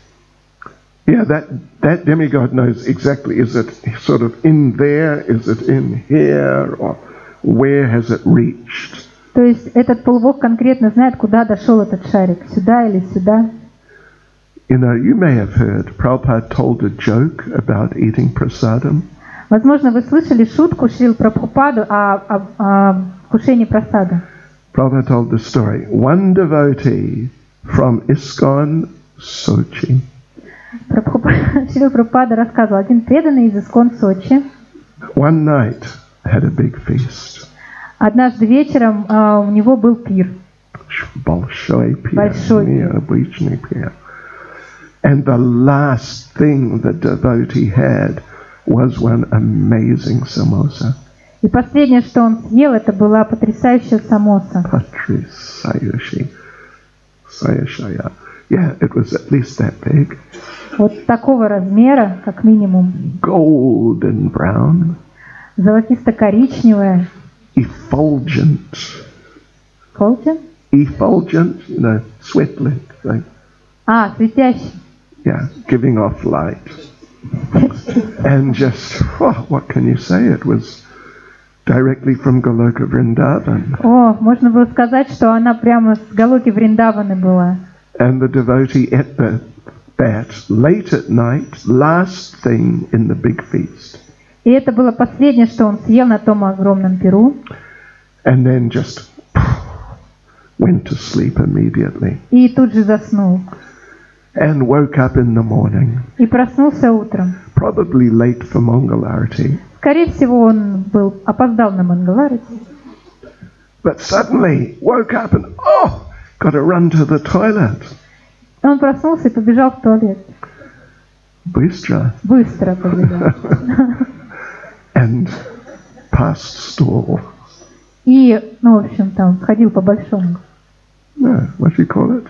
Yeah, that demigod knows exactly. Is it sort of in there? Is it in here? Or where has it reached? То есть этот полубог конкретно знает, куда дошел этот шарик, сюда или сюда. You know, you may have heard Prabhupada told a joke about eating prasadam. Возможно, вы слышали шутку Шрила Прабхупаду о вкушении прасада. Prabhupada told the story. One devotee from ISKCON, Sochi. Шрила Прабхупада рассказывал, один преданный из ISKCON Сочи one night had a big feast. Однажды вечером у него был пир. Большой пир. Большой пир. Необычный пир. And the last thing the devotee had was one amazing samosa. И последнее, что он съел, это была потрясающая самоса. Потрясающая. Yeah, it was at least that big. Вот такого размера, как минимум. Golden brown. Золотисто-коричневая. Effulgent. Effulgent, you know, sweat-lit. Like, светящий. yeah, giving off light. And just, what can you say? It was directly from Goloka Vrindavan. О, можно было сказать, что она прямо с Галоки Вриндаваны была. And the devotee ate that late at night, last thing in the big feast. И это было последнее, что он съел на том огромном пиру. And then just went to sleep immediately. И тут же заснул. And woke up in the morning, И проснулся утром. probably late for Mangalarti. Скорее всего, он опоздал на Мангаларати. But suddenly woke up and, got to run to the toilet. Он проснулся и побежал в туалет. Bыстро. Быстро побежал. And past stall. И, в общем, там ходил по-большому. No, what do you call it?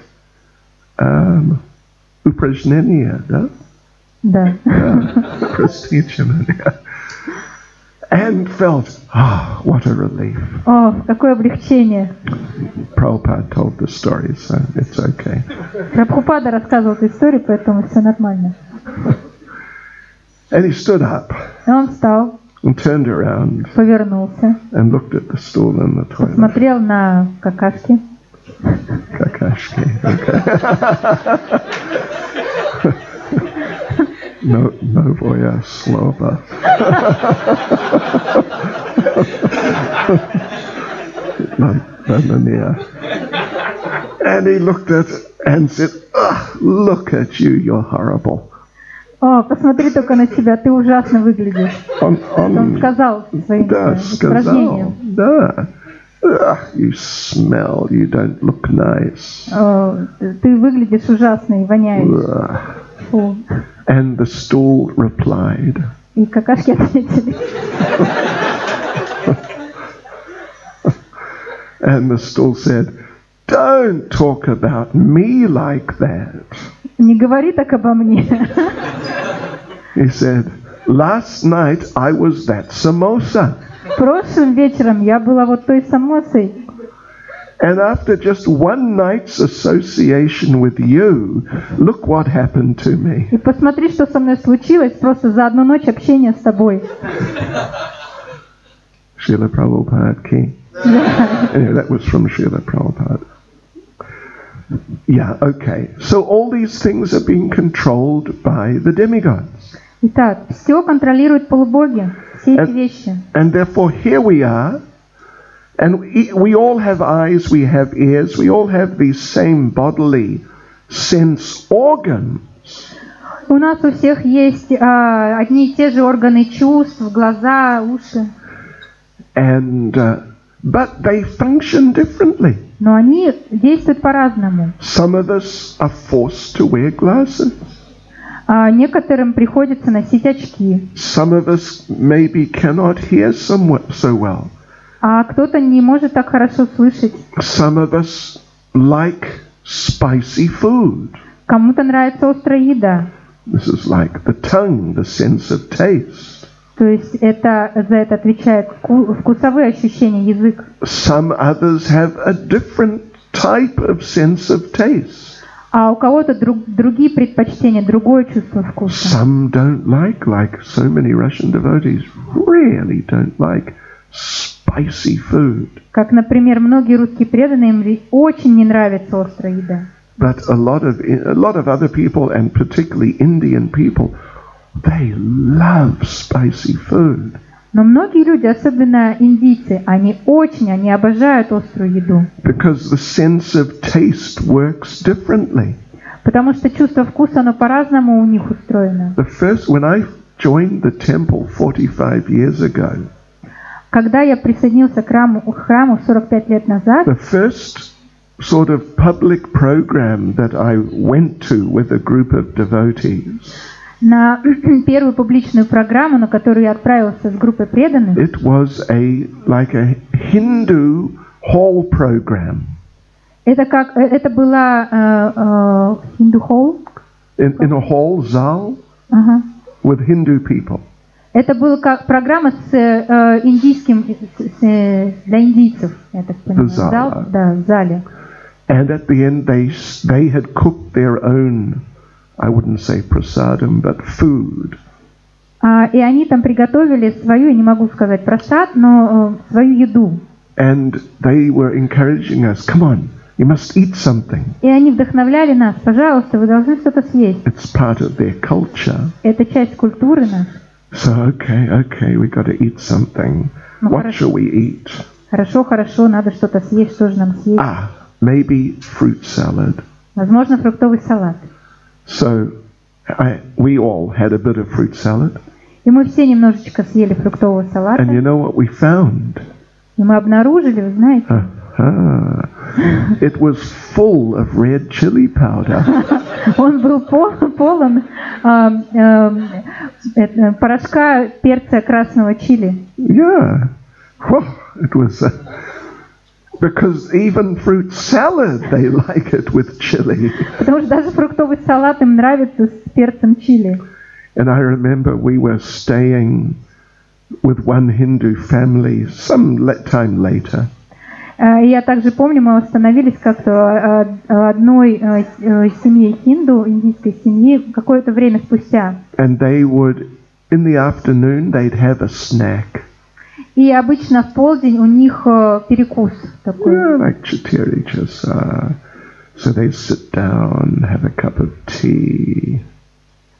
Upражнение, да? Да. Прастичивание. And felt, what a relief. О, какое облегчение. Prabhupada told the story, so it's okay. Прабхупада рассказывал эту историю, поэтому все нормально. And he stood up И он встал, and turned around повернулся, and looked at the stool in the toilet. смотрел на какашки. Kakashki, okay. Новая слово. And he looked at it and said, look at you, you're horrible. О, посмотри только на себя, ты ужасно выглядишь. Он сказал своим упражнением. Да. You smell, you don't look nice. Ты выглядишь ужасно и воняешь. Фу. And the stool replied. И какашки ответили. And the stool said, don't talk about me like that. Не говори так обо мне. He said, last night I was that samosa. Прошлым вечером я была вот той самосой. And after just one night's association with you, look what happened to me. И посмотри, что со мной случилось просто за одну ночь общения с тобой. Srila Prabhupada ki. Anyway, that was from Srila Prabhupada. Yeah, okay. So all these things are being controlled by the demigods. Итак, все контролируют полубоги, все эти вещи. And therefore here we are, and we all have eyes, we have ears, we all have these same bodily sense organs. У нас у всех есть одни и те же органы чувств, глаза, уши. And but they function differently. Но они действуют по-разному. Some of us are forced to wear glasses. Некоторым приходится носить очки. Some of us maybe cannot hear so well. А кто-то не может так хорошо слышать. Some of us like spicy food. Кому-то нравится острая еда. This is like the tongue, the sense of taste. То есть за это отвечает вкусовые ощущения, язык. Some others have a different type of sense of taste. А у кого-то другие предпочтения, другое чувство вкуса. Some don't like so many Russian devotees really don't like spicy food. Как, например, многие русские преданные, им очень не нравится острая еда. But a lot of other people, and particularly Indian people, they love spicy food. Но многие люди, особенно индийцы, они обожают острую еду. Because the sense of taste works differently. Потому что чувство вкуса, оно по-разному у них устроено. When I joined the temple 45 years ago, когда я присоединился к храму 45 лет назад, the first sort of public program that I went to with a group of devotees, на первую публичную программу, на которую я отправился с группой преданных, it was like a Hindu hall program. Это была Hindu hall? In a hall, zal, with Hindu people. Это была как программа с индийским для индийцев, я так понимаю. Зал, да, в зале. And at the end, they had cooked their own, I wouldn't say prasadam, but food. И они там приготовили свою, я не могу сказать просад, но свою еду. And they were encouraging us, come on, you must eat something. И они вдохновляли нас, пожалуйста, вы должны что-то съесть. It's part of their culture. Это часть культуры нашей. So, okay, we got to eat something. What shall we eat? Хорошо, надо что-то съесть, что же нам съесть? Maybe fruit salad. Возможно, фруктовый салат. So, we all had a bit of fruit salad. И мы все немножечко съели фруктового салата. And you know what we found? И мы обнаружили, вы знаете, it was full of red chili powder. Он был полон порошка перца красного чили. Yeah. It was because even fruit salad they like it with chili. Потому что даже фруктовый салат им нравится с перцем чили. And I remember we were staying with one Hindu family some time later. Я также помню, мы остановились как-то одной семье хинду, индийской семьи, какое-то время спустя. And they would, in the afternoon, they'd have a snack. И обычно в полдень у них перекус такой. Yeah, like 4 часа. So they sit down, have a cup of tea.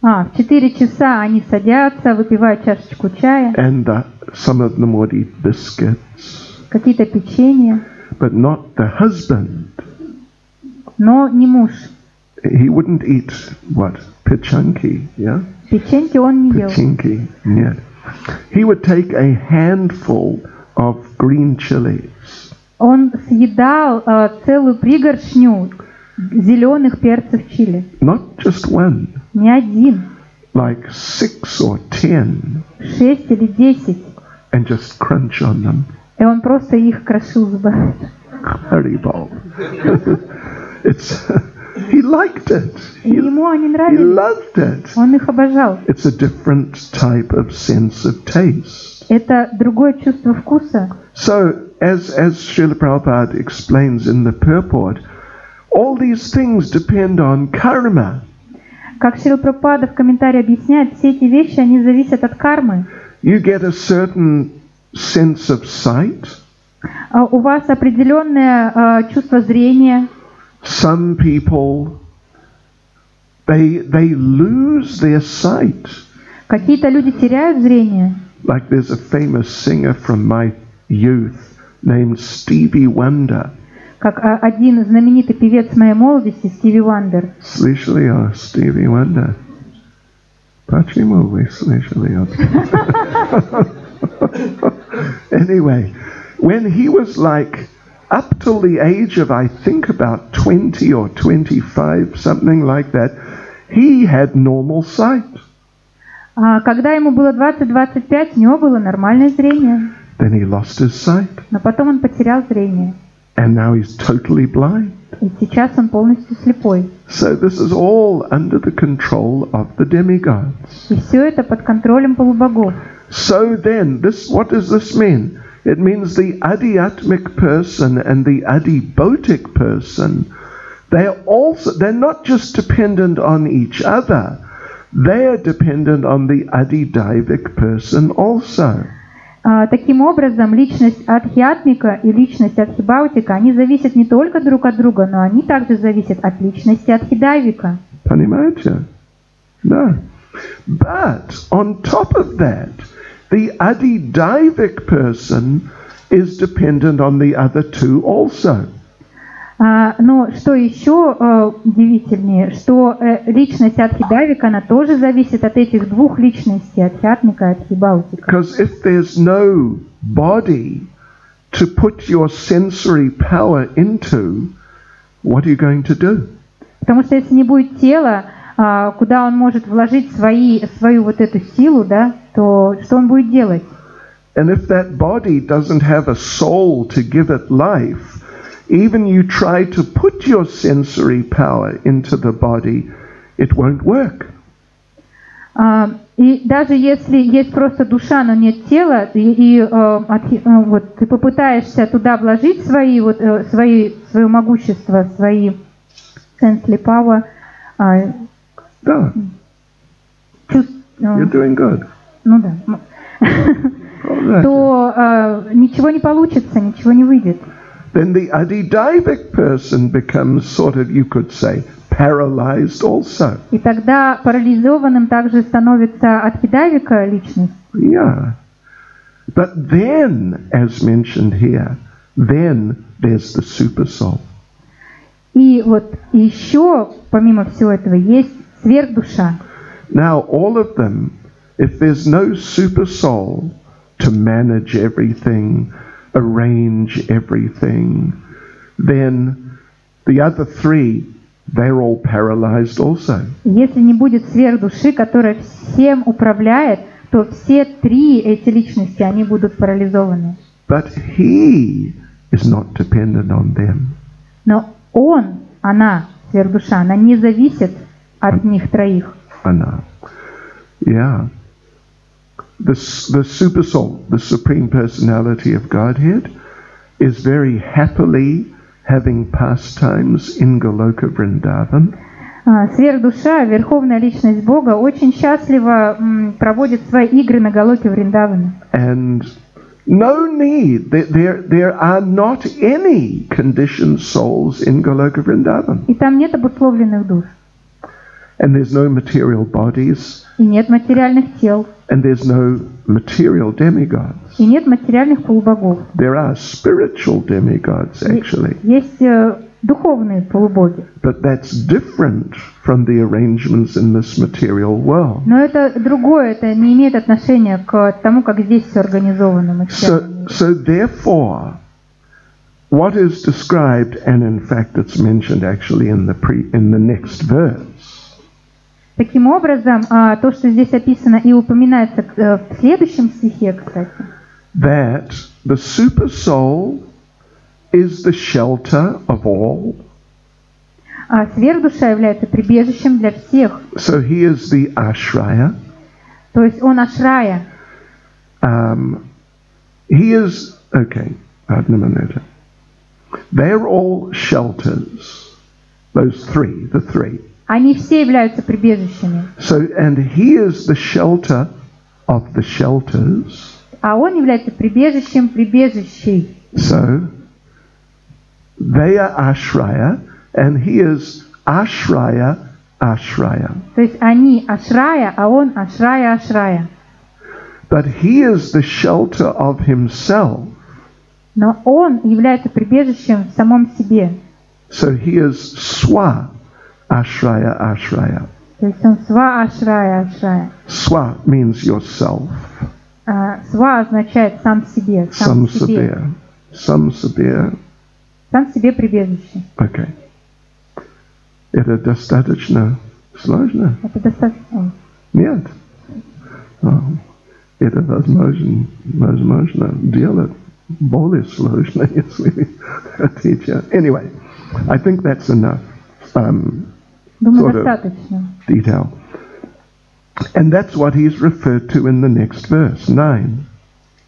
В 4 часа они садятся, выпивают чашечку чая. And some of them would eat biscuits. Какие-то печенья. But not the husband. Но не муж. He wouldn't eat what? Pechanki, yeah? Печеньки он не ел. Pechanki, нет. He would take a handful of green chilies. Он съедал целую пригоршню зеленых перцев чили. Not just one. Не один. Like 6 or 10. 6 или 10. And just crunch on them. И он просто их крошил зубами. Haribol. He liked it. Ему они He нравились. loved it. Он их обожал. It's a different type of sense of taste. Это другое чувство вкуса. So, as Srila Prabhupada explains in the purport, all these things depend on karma. Как Шрила Прабхупада в комментарии объясняет, все эти вещи, они зависят от кармы. You get a certain sense of sight. У вас определенное чувство зрения. Some people, they lose their sight. Какие-то люди теряют зрение. Like there's a famous singer from my youth named Stevie Wonder. Как один знаменитый певец моей молодости, Стиви Вандер. Слышали о Стиви Вандер? Почему вы слышали о Anyway, when he was like up till the age of, I think, about 20 or 25, something like that, he had normal sight. Когда ему было 20-25, у него было нормальное зрение. Then he lost his sight. Но потом он потерял зрение. And now he's totally blind. И сейчас он полностью слепой. So this is all under the control of the demigods. И все это под контролем полубогов. So then, what does this mean? It means the adhyatmic person and the adhibhotic person, they're not just dependent on each other, they're dependent on the adhidaivic person also. Таким образом, личность адхьятмика и личность адхибаутика, они зависят не только друг от друга, но они также зависят от личности адхидайвика. Понимаете? Да. But on top of that, the adhidaivic person is dependent on the other two also. Но что еще удивительнее, что личность адхидайвика, она тоже зависит от этих двух личностей, адхьятмика и адхибаутика. Because if there's no body to put your sensory power into, what are you going to do? Потому что если не будет тела, куда он может вложить свою вот эту силу, да, то что он будет делать? And if that body doesn't have a soul to give it life, even you try to put your sensory power into the body, it won't work. И даже если есть просто душа, но нет тела, вот ты попытаешься туда вложить свое могущество, свои sensory power, Да. You're doing good. ну да, то ничего не получится, ничего не выйдет. Then the adidaivic person becomes sort of, you could say, paralyzed also. И тогда парализованным также становится адхидавика личность. Yeah. But then, as mentioned here, then there's the super soul. И вот еще, помимо всего этого, есть сверхдуша. Now, all of them, if there's no super soul to manage everything, arrange everything, then the other three, they're all paralyzed also. Если не будет сверхдуши, которая всем управляет, то все три эти личности, они будут парализованы. But he is not dependent on them. Но она, сверхдуша, она не зависит от них троих. Она. Yeah. The super soul, the supreme personality of Godhead, is very happily having pastimes in Goloka Vrindavan. Сверхдуша, верховная личность Бога, очень счастливо проводит свои игры на Галоке Вриндаване. And no need, there are not any conditioned souls in Goloka Vrindavan. И там нет обусловленных душ. And there's no material bodies. И нет материальных тел. And there's no material demigods. И нет материальных полубогов. There are spiritual demigods, actually. Есть духовные полубоги. But that's different from the arrangements in this material world. Но это другое, это не имеет отношения к тому, как здесь все организовано материально. So therefore, what is described, and in fact it's mentioned actually in the next verse. Таким образом, то, что здесь описано и упоминается в следующем стихе, кстати, that the super soul is the shelter of all. Сверхдуша является прибежищем для всех. So he is the ashraya. То есть он ашрая. He is, okay, they're all shelters. Those three, the three. Они все являются прибежищами. So, and he is the shelter of the shelters. А он является прибежищем прибежищей. So, they are ashraya, and he is ashraya, ashraya. То есть они ашрая, а он ашрая, ашрая. But he is the shelter of himself. Но он является прибежищем в самом себе. So he is swa, ashraya, ashraya. То есть он сва, ашрая, ашрая. Swa means yourself. Сва означает сам себе, сам себе. Сам себе. Сам себе прибежище. Okay. Это достаточно сложно? Это достаточно. Нет. Это возможно делать более сложно, если хотите. Anyway, I think that's enough. Думаю, достаточно. Detail. And that's what he's referred to in the next verse, 9.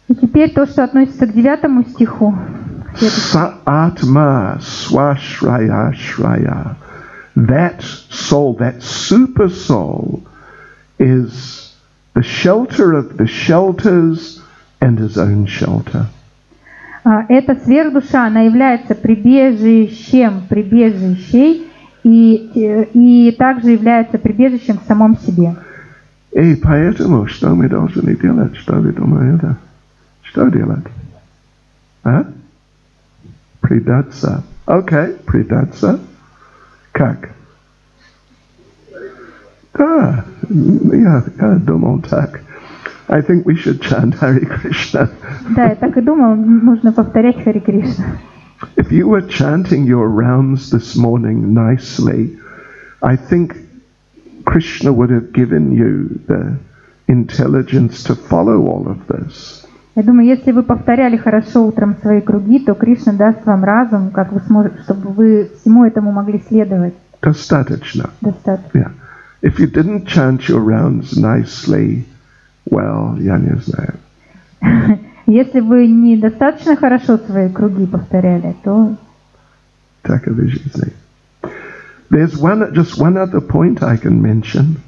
И теперь то, что относится к 9 стиху. Sa-atma swashraya shraya. That soul, that super soul, is the shelter of the shelters and his own shelter. Эта сверхдуша, она является прибежищем прибежищей и также является прибежищем в самом себе. И поэтому что мы должны делать? Что вы думаете? Что делать? Предаться. Окей, предаться. Как? Да, я думал так. I think we should chant Hare Krishna. Да, я так и думал, нужно повторять Харе Кришна. If you were chanting your rounds this morning nicely, I think Krishna would have given you the intelligence to follow all of this. Я думаю, если вы повторяли хорошо утром свои круги, то Кришна даст вам разум, как вы сможете, чтобы вы всему этому могли следовать. Достаточно. Достаточно. Yeah. If you didn't chant your rounds nicely, well, я не знаю. Если вы недостаточно хорошо свои круги повторяли, то... Так и в жизни. There's just one other point I can mention.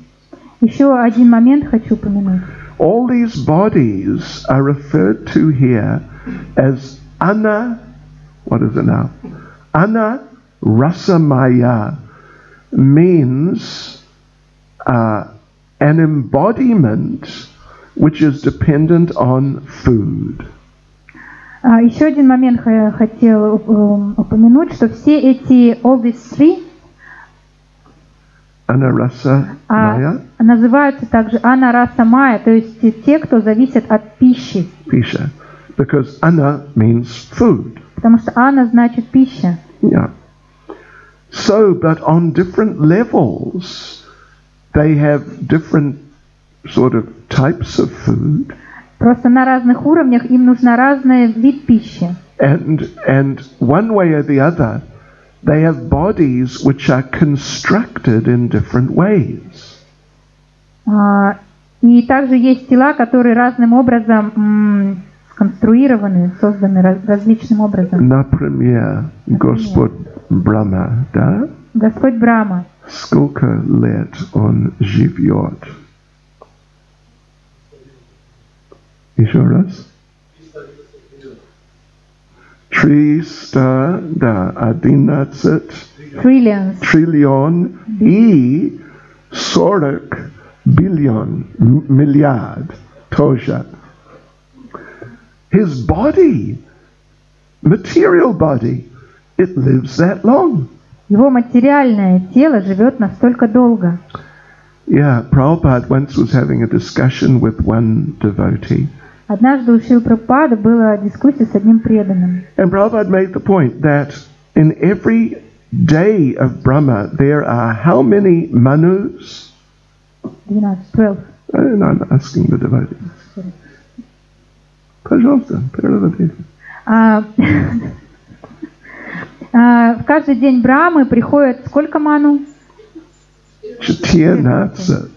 Еще один момент хочу упомянуть. All these bodies are referred to here as Ana, what is it now? Ana Rasamaya means an embodiment which is dependent on food. Еще один момент хотел упомянуть, что все эти all these three Anarasa-maya называются также анараса-майя, то есть те, кто зависят от пищи. Pisha, because ana means food. Потому что ана значит пища. Yeah. So, but on different levels, they have different sort of types of food. Просто на разных уровнях им нужна разный вид пищи. And one way or the other, they have bodies which are constructed in different ways. И также есть тела, которые разным образом сконструированы, созданы различным образом. Например, Господь Брахма, да? Господь Брахма. Сколько лет он живет? Еще раз. 311 триллион и 40 биллион, миллиард тоже. His body, material body, it lives that long. Его материальное тело живет настолько долго. Yeah, Prabhupada once was having a discussion with one devotee. Однажды у Шрилы Прабхупады была дискуссия с одним преданным. And Prabhupada made the point that in every day of Brahma there are how many manus? 12. I'm asking the devotees. Пожалуйста, переводите. В каждый день Брамы приходит сколько ману? 14.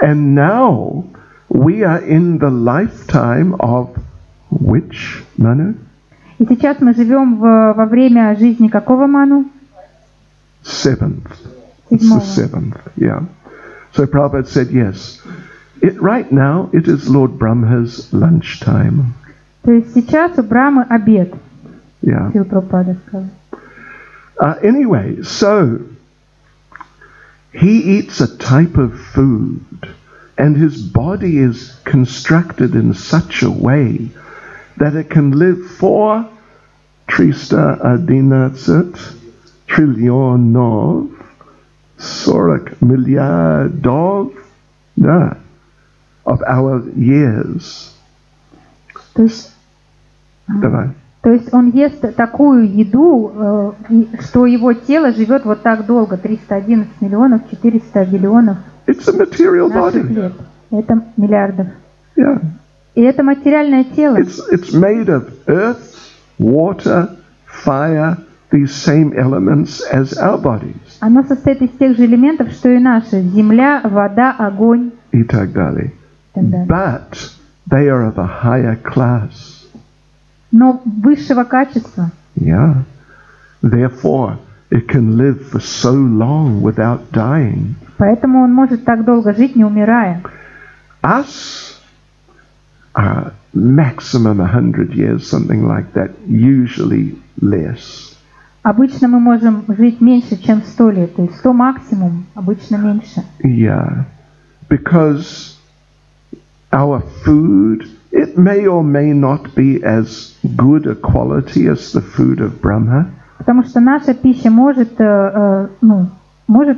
And now we are in the lifetime of which manu? И сейчас мы живем во время жизни какого ману? Seventh. It's the seventh, yeah. So Prabhupada said, yes. Right now it is Lord Brahma's lunchtime. То есть сейчас у Брамы обед. Yeah. Шрила Прабхупада сказал. Anyway, so he eats a type of food, and his body is constructed in such a way that it can live for 311 триллионов 40 миллиардов of our years. То есть, Давай. То есть он ест такую еду, что его тело живет вот так долго, 311 миллионов 400 миллионов наших лет. Это миллиардов. Yeah. И это материальное тело. It's made of earth, water, fire, these same elements as our bodies. Оно состоит из тех же элементов, что и наши: земля, вода, огонь. И так далее. But they are of a higher class. Но высшего качества. Yeah. Therefore, it can live for so long without dying. Поэтому он может так долго жить, не умирая. Us are maximum 100 years, something like that, usually less. Обычно мы можем жить меньше, чем 100 лет, то есть 100 максимум, обычно меньше. Yeah, because our food, it may or may not be as good a quality as the food of Brahma. Потому что наша пища может,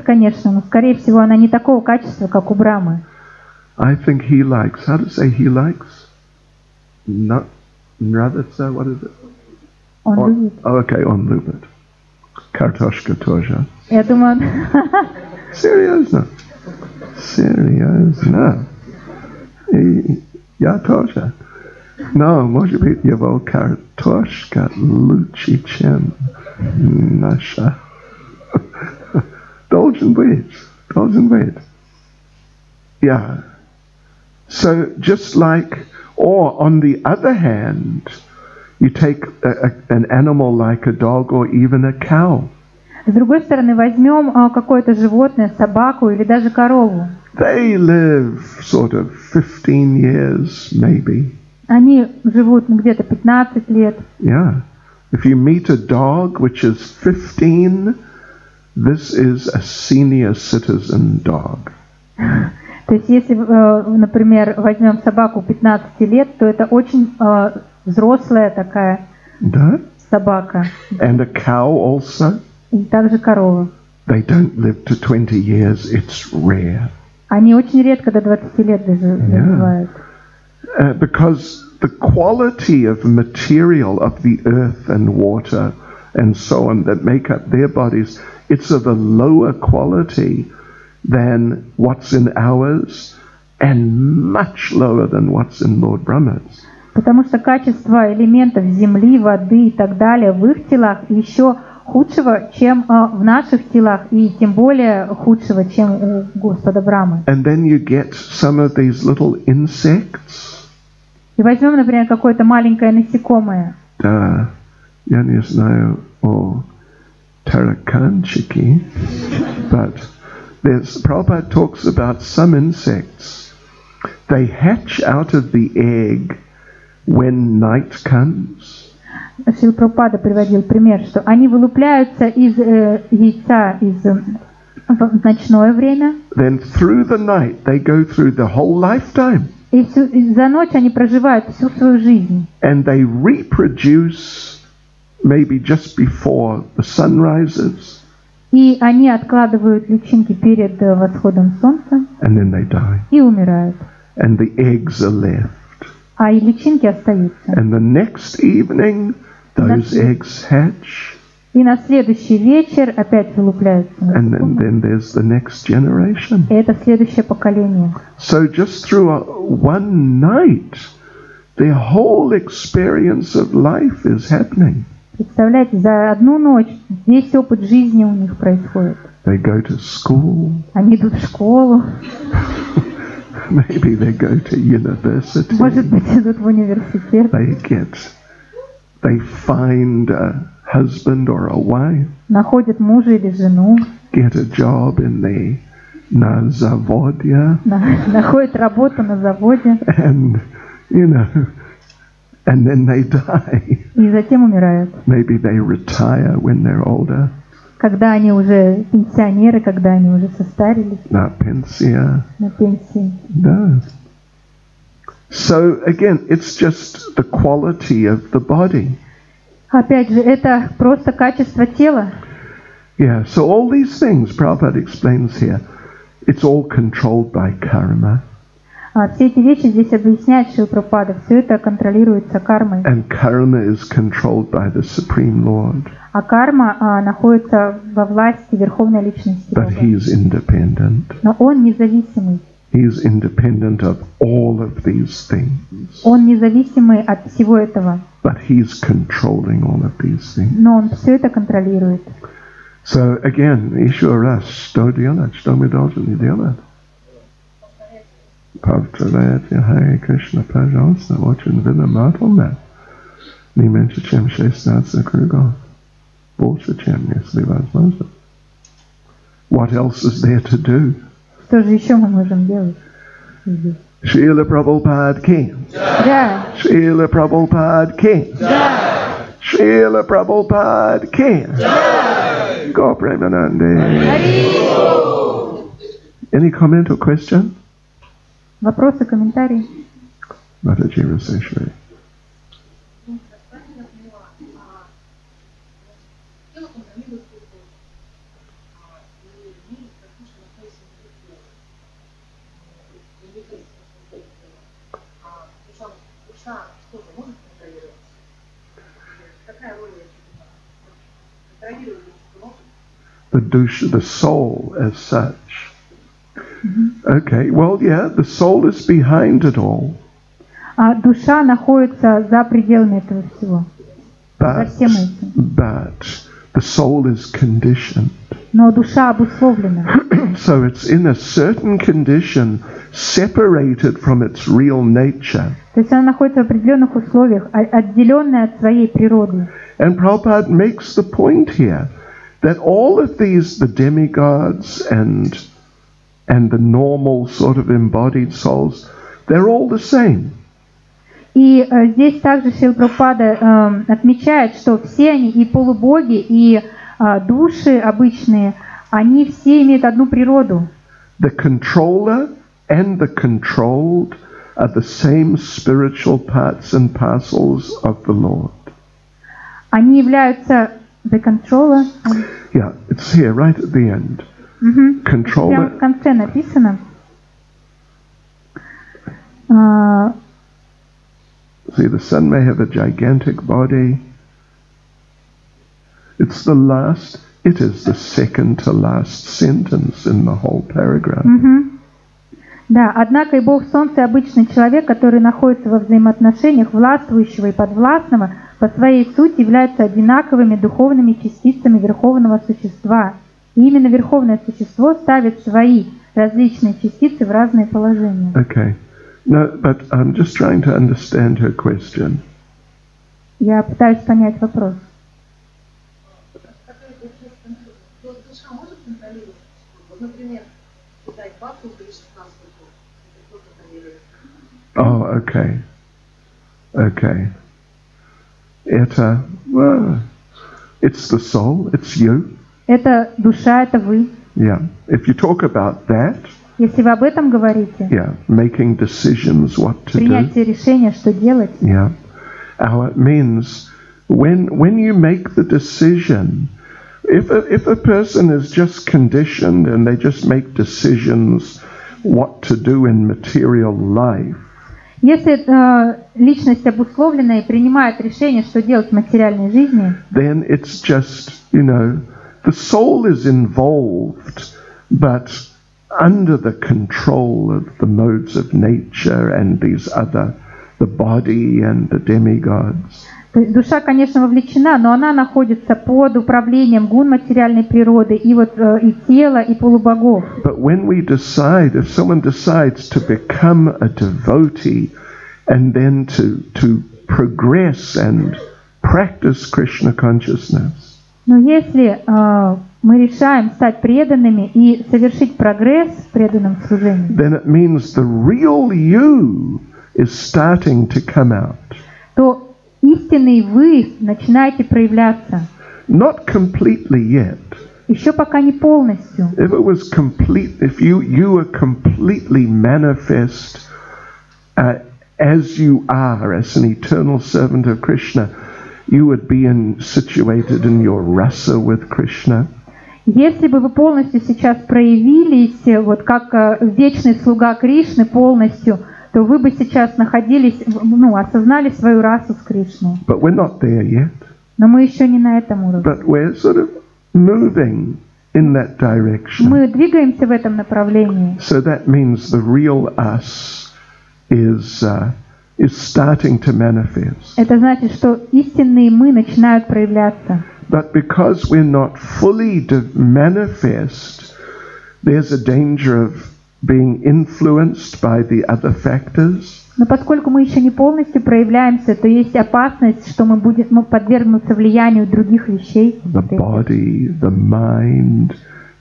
конечно, но скорее всего она не такого качества, как у Брамы. I think he likes, how to say he likes? Not, nraditsa, what is it? Он любит. Oh, okay, он любит. Картошка тоже. Я думаю, Серьезно. И я тоже. Но, может быть, его картошка лучше, чем наша. Должен быть. Yeah. So, just like, or on the other hand, you take an animal like a dog or even a cow. С другой стороны, возьмем какое-то животное, собаку или даже корову. they live sort of 15 years, maybe. Они живут где-то 15 лет. Yeah. If you meet a dog which is 15, this is a senior citizen dog. То есть, если, например, возьмем собаку 15 лет, то это очень взрослая такая собака. And a cow also. И также корова. They don't live to 20 years. It's rare. Они очень редко до 20 лет доживают. Because the quality of material of the earth and water and so on that make up their bodies, it's of a lower quality than what's in ours and much lower than what's in Lord Brahma's. Потому что качество элементов земли, воды и так далее в их телах еще худшего, чем в наших телах, и тем более худшего, чем у Господа Брамы. And then you get some of these little insects. И возьмем, например, какое-то маленькое насекомое. Да, я не знаю о тараканчике, but Prabhupada talks about some insects. They hatch out of the egg when night comes. Шрила Прабхупада приводил пример, что они вылупляются из яйца в ночное время. Then through the night they go through the whole lifetime. И за ночь они проживают всю свою жизнь. And they reproduce maybe just before the sun rises. И они откладывают личинки перед восходом солнца. And then they die. И умирают. And the eggs are left. А и личинки остаются. And the next evening those eggs hatch. И на следующий вечер опять вылупляются. And then there's the next generation. И это следующее поколение. So just through one night, the whole experience of life is happening. Представляете, за одну ночь весь опыт жизни у них происходит. They go to school. Они идут в школу. Maybe they go to university. Может быть, идут в университет. They find a husband or a wife. Находят мужа или жену. Get a job на заводе. Находят работу на заводе. And and then they die. И затем умирают. Maybe they retire when they're older. Когда они уже пенсионеры, когда они уже состарились. На пенсии. Да. So again, it's just the quality of the body. Опять же, это просто качество тела. Yeah, so all these things, Prabhupada explains here, it's all controlled by karma. Все эти вещи здесь объясняет Шрила Прабхупада. Все это контролируется кармой. And karma is controlled by the Supreme Lord. А карма находится во власти Верховной Личности Бога. But he is independent. Но он независимый. He is independent of all of these things. Он независимый от всего этого. But he is controlling all of these things. Но он все это контролирует. So again, еще раз, что делать, что мы должны делать? Повторяйте Харе Кришна, пожалуйста, очень внимательно. Не меньше, чем 16 кругов. Больше, чем, если возможно. What else is there to do? Что же еще мы можем делать? Шрила Прабхупада ки. Да. Шрила Прабхупада ки. Да. Шрила Прабхупада ки. Да. Го Премананде. Any comment or question? Вопросы, комментарии? Mataji Raseshwari. The soul as such. Okay, well, yeah, the soul is behind it all. Душа находится за пределами этого всего. За всем этим. But the soul is conditioned. Но душа обусловлена. So it's in a certain condition, separated from its real nature. То есть она находится в определенных условиях, отделенная от своей природы. And Prabhupada makes the point here that all of these, the demigods and and the normal sort of embodied souls, they're all the same. И здесь также Шрила Прабхупада отмечает, что все они, и полубоги, и души обычные, они все имеют одну природу. The controller and the controlled are the same spiritual parts and parcels of the Lord. Они являются the controller. Yeah, it's here right at the end. Controller. Прямо в конце написано. See, the sun may have a gigantic body. It's the last, it is the second to last sentence in the whole paragraph. Да, однако и Бог Солнца, и обычный человек, который находится во взаимоотношениях властвующего и подвластного, по своей сути являются одинаковыми духовными частицами Верховного Существа. И именно Верховное Существо ставит свои различные частицы в разные положения. Okay. No, but I'm just trying to understand her question. Я пытаюсь понять вопрос. Душа может контролировать? Например, дать Бхакту при 16 кто контролирует? Oh, okay. Okay. Well, it's the soul, it's you. Это душа, это вы. Yeah. If you talk about that, Если вы об этом говорите, yeah, making decisions what to do. принятие решения, что делать, Yeah. It means when you make the decision, if a person is just conditioned and they just make decisions what to do in material life, если личность обусловлена и принимает решение, что делать в материальной жизни, then it's just, the soul is involved, but under the control of the modes of nature and these other, the body and the demigods. то есть душа, конечно, вовлечена, но она находится под управлением гун материальной природы и вот и тела, и полубогов. But when we decide, if someone decides to become a devotee and then to progress and practice Krishna consciousness, Но если мы решаем стать преданными и совершить прогресс в преданном служении, then it means the real you is starting to come out. то истинный вы начинаете проявляться. Not completely yet. Еще пока не полностью. If it was complete, if you were completely manifest as you are, as an eternal servant of Krishna, you would be situated in your rasa with Krishna. Если бы вы полностью сейчас проявились, вот как вечный слуга Кришны полностью, то вы бы сейчас находились, осознали свою расу с Кришной. But we're not there yet. Но мы еще не на этом уровне. But we're sort of moving in that direction. Мы двигаемся в этом направлении. So that means the real us is starting to manifest. Это значит, что истинные мы начинают проявляться. But because we're not fully manifest, there's a danger of being influenced by the other factors. Но поскольку мы еще не полностью проявляемся, то есть опасность, что мы будем подвергнуться влиянию других вещей. The body, the mind,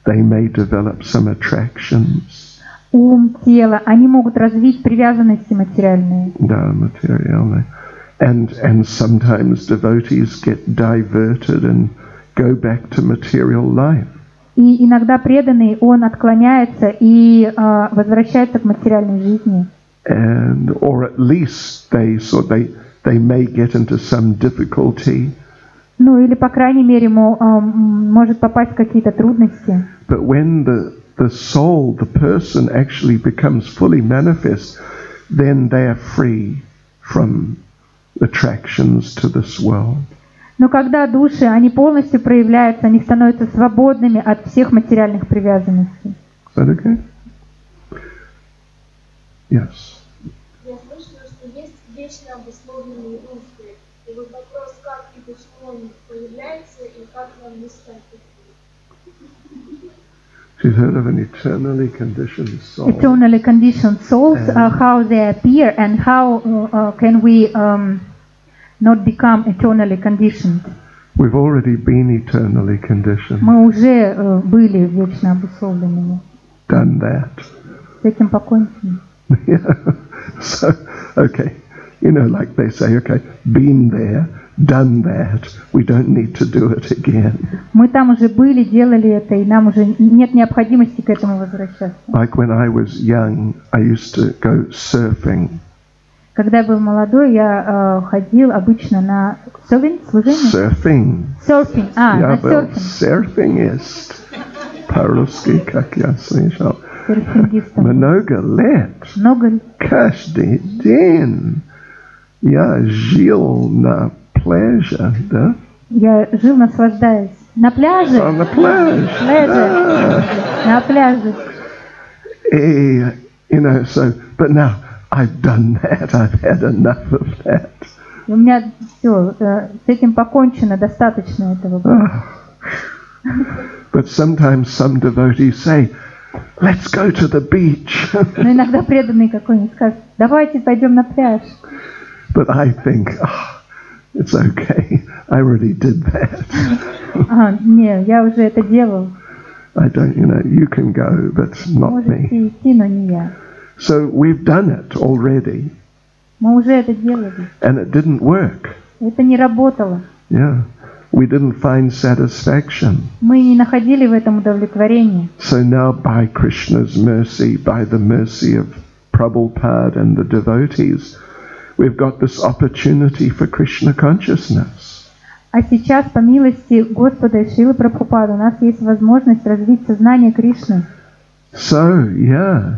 they may develop some attractions. Ум, тело, они могут развить привязанности материальные. Да, материальные. And sometimes devotees get diverted and go back to material life. И иногда преданный, он отклоняется и возвращается к материальной жизни. Or at least they may get into some difficulty. Ну или по крайней мере может попасть в какие-то трудности. But when the soul, the person actually becomes fully manifest, then they are free from attractions to this world. Но когда души, они полностью проявляются, они становятся свободными от всех материальных привязанностей. Is that okay? Yes. Я слышала, что есть вечно обусловленные мысли. И вот вопрос, как и почему он появляется, и как нам не стать таким. She's heard of an eternally conditioned soul. Eternally conditioned souls, how they appear and how can we not become eternally conditioned. We've already been eternally conditioned. Мы уже были вечно обусловленными. done that. С этим покончено. Yeah. So, okay, like they say, okay, been there, done that. We don't need to do it again. Мы там уже были, делали это, и нам уже нет необходимости к этому возвращаться. Like when I was young, I used to go surfing. Когда я был молодой, я ходил обычно на служение. Surfing. Surfing. Я На был серфинг. серфингист. По-русски, как я слышал. Серфингистом. Много лет. Много. Каждый день я жил на пляже, да? Я жил, наслаждаясь. На пляже? На пляже. Пляже. На пляже. И, but now I've done that. I've had enough of that. У меня все, с этим покончено, достаточно этого было. But sometimes some devotees say, let's go to the beach. Но иногда преданный какой-нибудь скажет, давайте пойдем на пляж. But I think, it's okay. I already did that. Не, я уже это делал. I don't, you can go, but not me. Можете идти, но не я. So we've done it already. Мы уже это делали. And it didn't work. Это не работало. Yeah. We didn't find satisfaction. Мы не находили в этом удовлетворения. So now by Krishna's mercy, by the mercy of Prabhupada and the devotees, we've got this opportunity for Krishna consciousness. А сейчас, по милости Господа и Шрилы Прабхупады, у нас есть возможность развить сознание Кришны. So, yeah,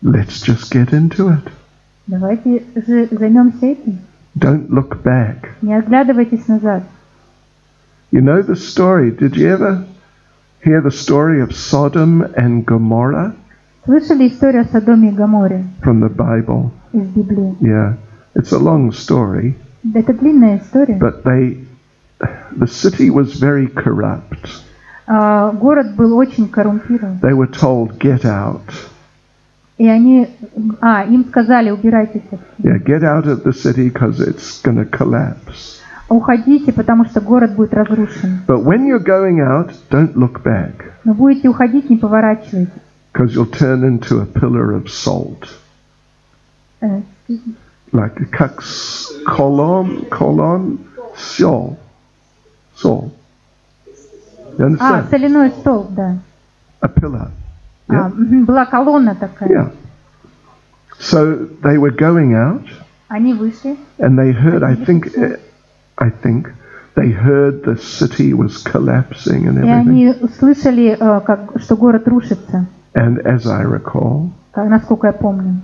let's just get into it. Давайте же займемся этим. Don't look back. Не оглядывайтесь назад. You know the story. Did you ever hear the story of Sodom and Gomorrah? Слышали историю о Содоме и Гоморе From the Bible. из Библии? Yeah, it's a long story. Это длинная история. But the city was very corrupt. Город был очень коррумпирован. They were told, get out. И они, им сказали, убирайтесь отсюда. Yeah, get out of the city because it's going to collapse. Уходите, потому что город будет разрушен. But when you're going out, don't look back. Но будете уходить, не поворачивайтесь. Because you'll turn into a pillar of salt. Like a colon, sol. You understand? Соляной столб, да. A pillar. Yeah? Была колонна такая. Yeah. So they were going out. Они вышли. And they heard, I think they heard the city was collapsing and И everything. они услышали, что город рушится. And as I recall, насколько я помню,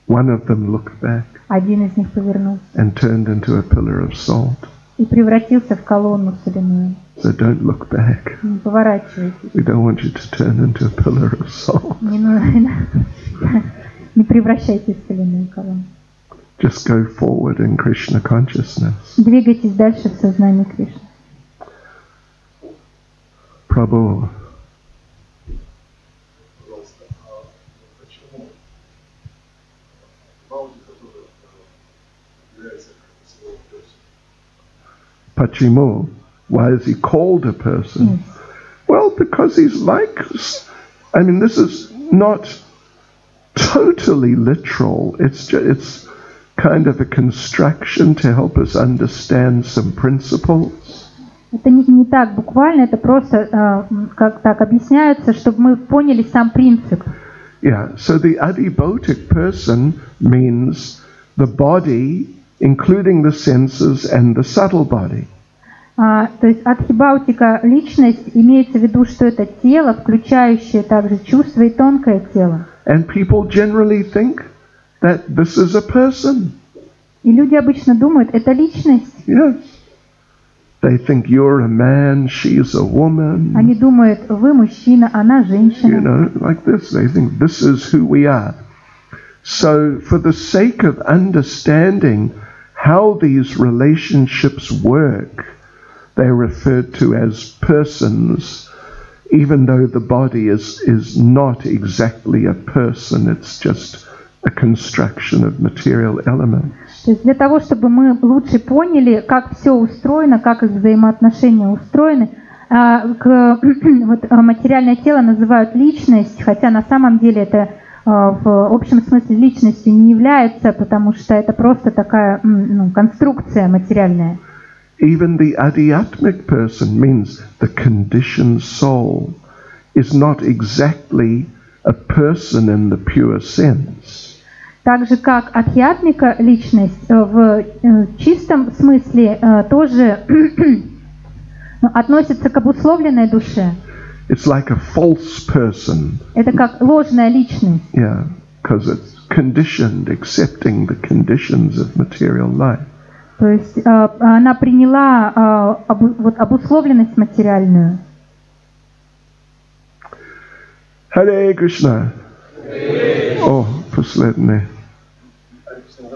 one of them looked back один из них повернулся and turned into a pillar of salt. и превратился в колонну соляную. So don't look back. Не поворачивайтесь. We don't want you to turn into a pillar of salt. Не превращайтесь в соляную колонну. Just go forward in Krishna consciousness. Двигайтесь дальше в сознании Кришны. Prabhu. Pachimu, why is he called a person? Yes. Well, because he's like, this is not totally literal. It's kind of a construction to help us understand some principles. Это не так буквально, это просто как так объясняется, чтобы мы поняли сам принцип. Yeah, so the adibhotic person means the body, including the senses and the subtle body. То есть адхибаутика личность имеется в виду, что это тело, включающее также чувства и тонкое тело. And people generally think that this is a person. И люди обычно думают, это личность. Yes. They think you're a man, she's a woman. Они думают, вы мужчина, она женщина. Like this. They think this is who we are. So for the sake of understanding how these relationships work, they're referred to as persons, even though the body is not exactly a person, it's just a construction of material elements. То есть для того, чтобы мы лучше поняли, как все устроено, как их взаимоотношения устроены, Вот, материальное тело называют личность, хотя на самом деле это в общем смысле личностью не является, потому что это просто такая конструкция материальная. Even the adhyatmic person means the conditioned soul is not exactly a person in the pure sense. Так же как адхьятмика, личность в чистом смысле тоже относится к обусловленной душе. It's like a false person. Это как ложная личность. Yeah, because it's conditioned, accepting the conditions of material life. То есть она приняла обусловленность материальную. Hare Krishna. О, последний.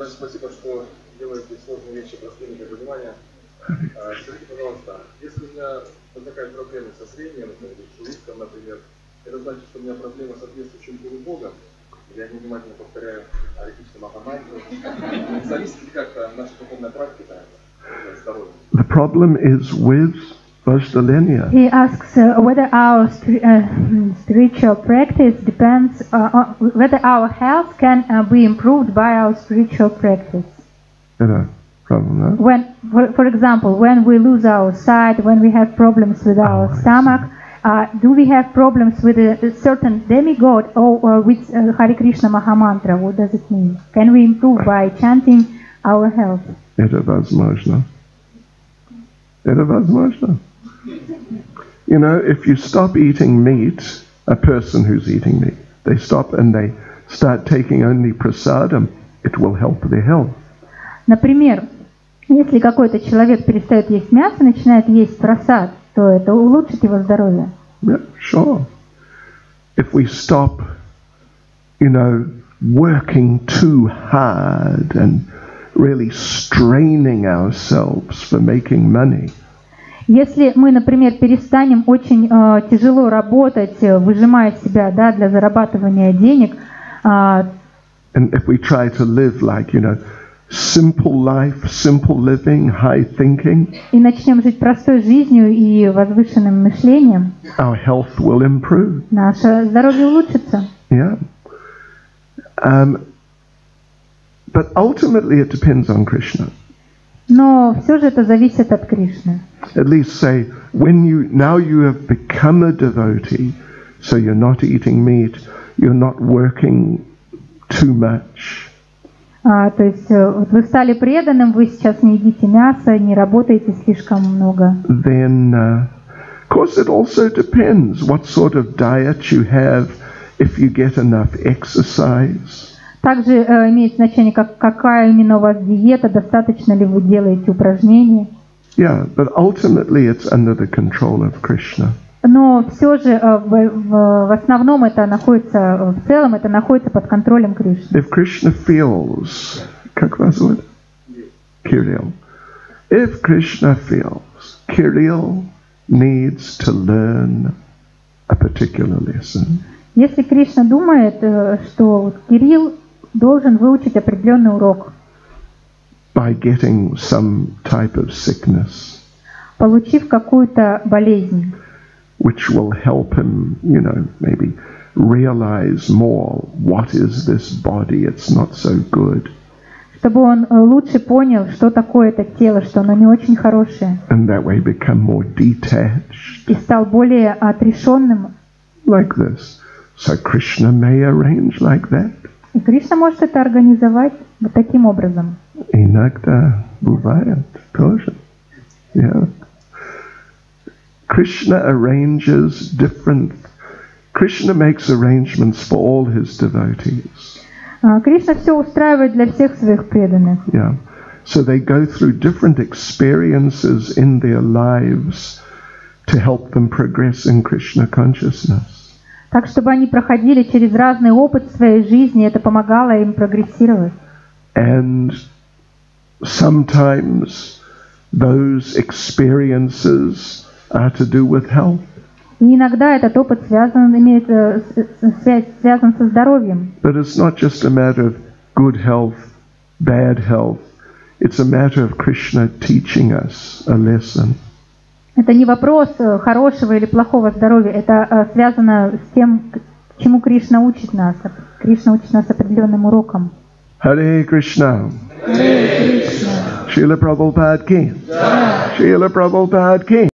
Спасибо, что делаете сложные вещи простыми для понимания. Скажите, пожалуйста, если у меня возникают проблемы со зрением, шелустком, например, это значит, что у меня проблема с соответствующим полубогом? Я невнимательно повторяю Харе Кришна Махамантру. Зависит ли как-то наша духовная практика от здоровья? The problem is with Vajralenya. He asks whether our spiritual practice depends on whether our health can be improved by our spiritual practice. Problem, no? When, for example, when we lose our sight, when we have problems with our stomach, do we have problems with a certain demigod or with Hare Krishna Mahamantra? What does it mean? Can we improve by chanting our health? Это возможно. Это возможно. You know, if you stop eating meat, a person who's eating meat, they stop and they start taking only prasadam, it will help their health. Например, если какой-то человек перестает есть мясо, начинает есть прасад, то это улучшит его здоровье. Yeah, sure. If we stop, you know, working too hard and really straining ourselves for making money. Если мы, например, перестанем очень тяжело работать, выжимая себя, да, для зарабатывания денег, and if we try to live like, you know, simple life, simple living, high thinking, и начнем жить простой жизнью и возвышенным мышлением, our health will improve. наше здоровье улучшится. Yeah. But ultimately it depends on Krishna. Но все же это зависит от Кришны. At least say, when you have become a devotee, so you're not eating meat, you're not working too much. То есть вы стали преданным, вы сейчас не едите мясо, не работаете слишком много. Then, of course, it also depends what sort of diet you have, if you get enough exercise. Также имеет значение, какая именно у вас диета, достаточно ли вы делаете упражнений. Yeah, but ultimately it's under the control of Krishna. Но все же в основном это находится, в целом это находится под контролем Кришны. If Krishna feels, как вас зовут? Kirill. If Krishna feels Kirill needs to learn a particular lesson. Если Кришна думает, что Кирилл должен выучить определенный урок, by getting some type of sickness, получив какую-то болезнь, which will help him, you know, maybe realize more what is this body, it's not so good. Чтобы он лучше понял, что такое это тело, что оно не очень хорошее, And that way become more detached. и стал более отрешенным. Like this. So Krishna may arrange like that. И Кришна может это организовать вот таким образом. Иногда бывает тоже. Yeah. Krishna makes arrangements for all his devotees. Кришна все устраивает для всех своих преданных. Yeah. So they go through different experiences in their lives to help them progress in Krishna consciousness. Так, чтобы они проходили через разный опыт в своей жизни, это помогало им прогрессировать. And sometimes those experiences are to do with health. И иногда этот опыт имеет связь со здоровьем. But it's not just a matter of good health, bad health. It's a matter of Krishna teaching us a lesson. Это не вопрос хорошего или плохого здоровья, это связано с тем, к чему Кришна учит нас. Кришна учит нас определенным урокам. Hare Krishna. Hare Krishna. Srila Prabhupada ki. Srila Prabhupada ki.